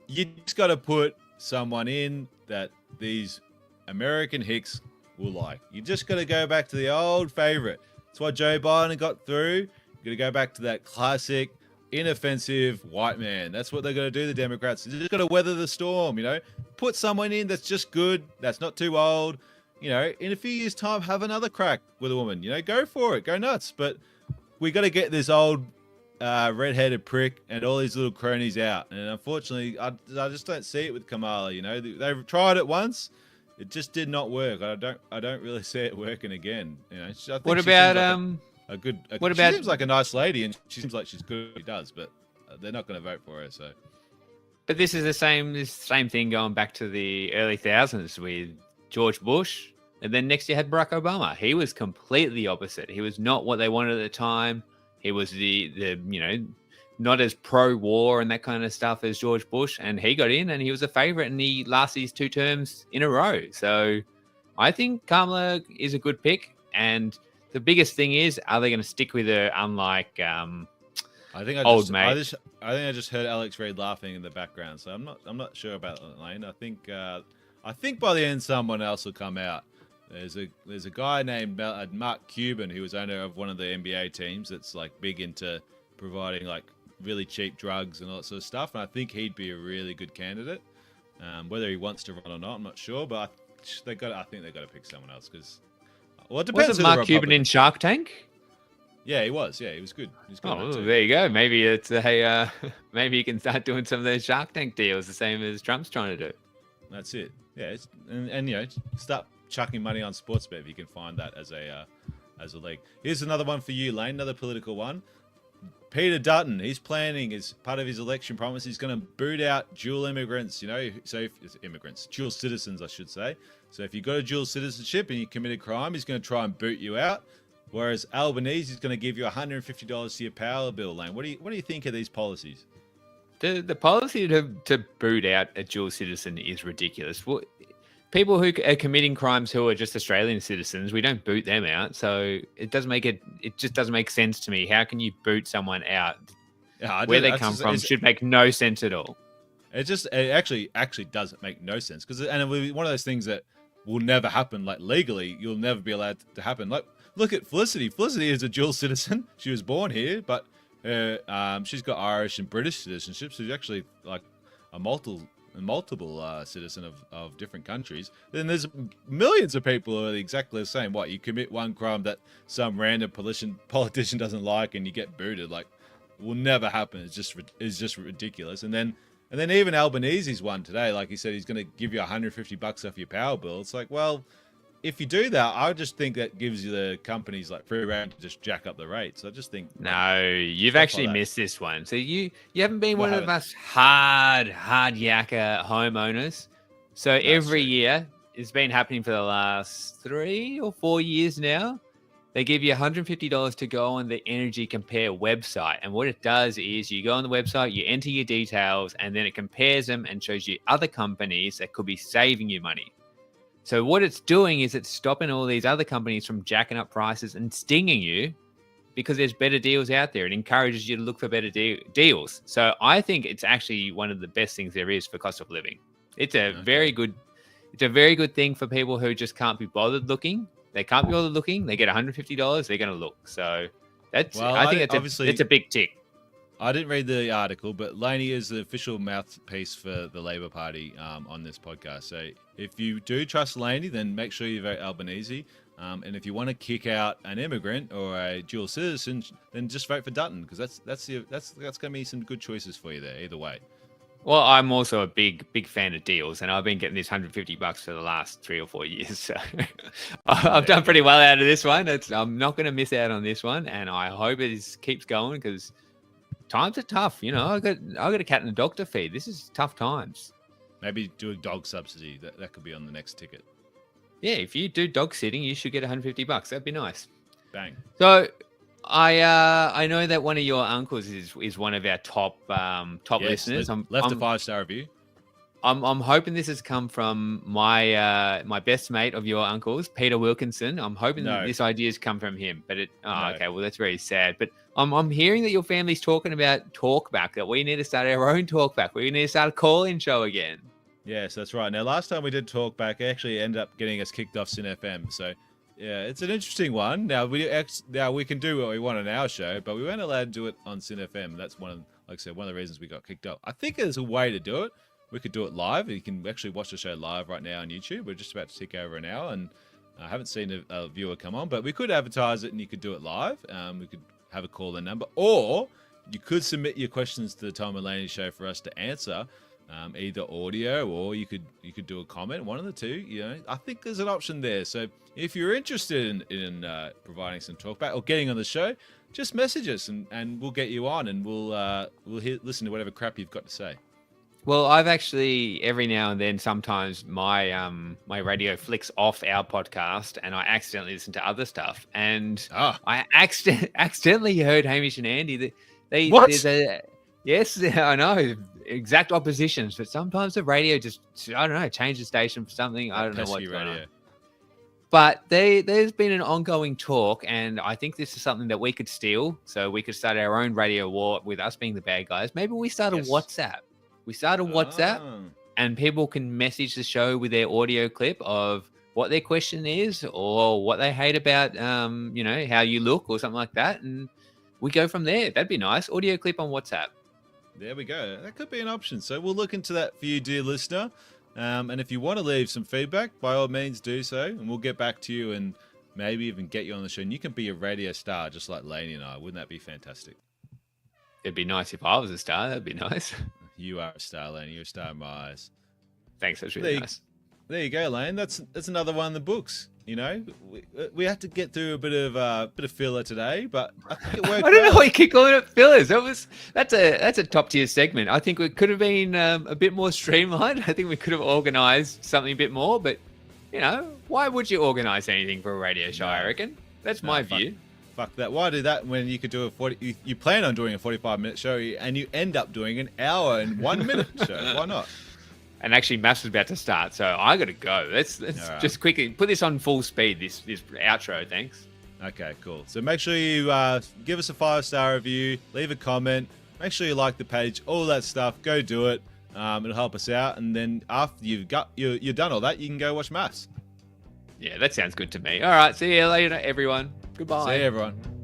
You just got to put someone in that these American hicks will like. You just got to go back to the old favorite. That's why Joe Biden got through. You got to go back to that classic, inoffensive white man. That's what they're going to do, the Democrats. They're just got to weather the storm, Put someone in that's just good, that's not too old. In a few years' time, have another crack with a woman. Go for it. Go nuts. But we got to get this old redheaded prick and all these little cronies out. And unfortunately, I just don't see it with Kamala. You know, they've tried it once. It just did not work. I don't really see it working again. You know, I think What she about seems like what she about- seems like a nice lady, and she seems like she's good at what she does, but they're not going to vote for her. So But this is the same thing going back to the early thousands with George Bush, and then next you had Barack Obama. He was completely opposite. He was not what they wanted at the time. He was the not as pro-war and that kind of stuff as George Bush, and he got in and he was a favorite, and he lasted his 2 terms in a row. So I think Kamala is a good pick, and the biggest thing is, are they going to stick with her? Unlike I think old mate. I think I just heard Alex Reid laughing in the background, so I'm not sure about that, Lane. I think by the end someone else will come out. There's a guy named Mark Cuban who was owner of one of the NBA teams that's like big into providing like really cheap drugs and all that sort of stuff, and I think he'd be a really good candidate. Whether he wants to run or not, I'm not sure, but I think they got to pick someone else because it depends. Wasn't Mark Cuban in Shark Tank? Yeah, he was. Yeah, he was good. He was good. Oh, there you go. Maybe it's maybe you can start doing some of those Shark Tank deals, the same as Trump's trying to do. That's it. Yeah, and you know, start chucking money on sports bet if you can find that as a league. Here's another one for you, Lane. Another political one. Peter Dutton, he's planning as part of his election promise, he's going to boot out dual immigrants, you know, so dual citizens, I should say. So if you've got a dual citizenship and you commit a crime, he's going to try and boot you out. Whereas Albanese is going to give you $150 to your power bill, Lane. What do you think of these policies? The policy to boot out a dual citizen is ridiculous. People who are committing crimes who are just Australian citizens, we don't boot them out. So it just doesn't make sense to me. How can you boot someone out? Where they come from should make no sense at all. It actually doesn't make no sense because it will be one of those things that will never happen. Like legally, you'll never be allowed to happen. Like look at Felicity. Felicity is a dual citizen. She was born here, but she's got Irish and British citizenship. So she's actually like a multiple citizen of different countries. Then there's millions of people who are exactly the same. What, you commit one crime that some random politician doesn't like and you get booted? Like, will never happen. It's just ridiculous. And then even Albanese's one today, like he said, he's going to give you $150 off your power bill. It's like, well, if you do that, I just think that gives you the companies like free rein to just jack up the rates. I just think no, you've actually missed this one. So you haven't been one of us hard yakka homeowners. So every year, it's been happening for the last 3 or 4 years now. They give you $150 to go on the Energy Compare website. And what it does is you go on the website, you enter your details, and then it compares them and shows you other companies that could be saving you money. So what it's doing is it's stopping all these other companies from jacking up prices and stinging you because there's better deals out there. It encourages you to look for better deals. So I think it's actually one of the best things there is for cost of living. It's a very good thing for people who just can't be bothered looking. They can't be bothered looking. They get $150. They're going to look. So I think it's a big tick. I didn't read the article, but Laney is the official mouthpiece for the Labor Party on this podcast. So if you do trust Laney, then make sure you vote Albanese. And if you want to kick out an immigrant or a dual citizen, then just vote for Dutton because that's going to be some good choices for you there. Either way. Well, I'm also a big fan of deals, and I've been getting this $150 for the last 3 or 4 years. So I've done pretty well out of this one. I'm not going to miss out on this one, and I hope it keeps going because times are tough. You know, I got a cat and a dog to feed. This is tough times. Maybe do a dog subsidy. That could be on the next ticket. Yeah, if you do dog sitting, you should get $150. That'd be nice. Bang. So I know that one of your uncles is one of our top listeners. Left a 5-star review. I'm hoping this has come from my best mate of your uncles, Peter Wilkinson. I'm hoping that this idea has come from him. But okay, well that's very sad. But I'm hearing that your family's talking about talkback, that we need to start our own talkback. We need to start a call-in show again. Yes, that's right. Now, last time we did talkback, it actually ended up getting us kicked off Sin FM. So, yeah, it's an interesting one. Now we can do what we want on our show, but we weren't allowed to do it on Sin FM. That's one of the reasons we got kicked off. I think there's a way to do it. We could do it live. You can actually watch the show live right now on YouTube. We're just about to tick over an hour, and I haven't seen a viewer come on, but we could advertise it and you could do it live. We could have a call-in number, or you could submit your questions to the Tom and Laney Show for us to answer, either audio or you could do a comment, one of the two. You know, I think there's an option there. So if you're interested in providing some talkback or getting on the show, just message us and we'll get you on and we'll listen to whatever crap you've got to say. Well, I've actually every now and then, sometimes my my radio flicks off our podcast, and I accidentally listen to other stuff. And I accidentally heard Hamish and Andy that What? Yes, I know, exact oppositions. But sometimes the radio just, I don't know, change the station for something. I don't know what's going on. But there's been an ongoing talk, and I think this is something that we could steal. So we could start our own radio war with us being the bad guys. Maybe we start a WhatsApp. We start a WhatsApp, and people can message the show with their audio clip of what their question is or what they hate about, you know, how you look or something like that. And we go from there. That'd be nice. Audio clip on WhatsApp. There we go. That could be an option. So we'll look into that for you, dear listener. And if you want to leave some feedback, by all means do so. And we'll get back to you and maybe even get you on the show. And you can be a radio star just like Laney and I. Wouldn't that be fantastic? It'd be nice if I was a star. That'd be nice. You are a star, Lane. You're a star in my eyes. Thanks. That's really nice. There you go, Lane. That's another one in the books. You know, we had to get through a bit of filler today, but I think it worked. I don't know why you keep calling it fillers. That's a top tier segment. I think it could have been a bit more streamlined. I think we could have organised something a bit more. But you know, why would you organise anything for a radio show? I reckon that's my view. Fuck that. Why do that when you could do you plan on doing a 45-minute show and you end up doing an hour and 1 minute show? Why not? And actually, Maths is about to start, so I got to go. Let's just quickly put this on full speed, this outro, thanks. Okay, cool. So make sure you give us a 5-star review, leave a comment, make sure you like the page, all that stuff. Go do it. It'll help us out. And then after you're done all that, you can go watch Maths. Yeah, that sounds good to me. All right, see you later, everyone. Goodbye. See you, everyone.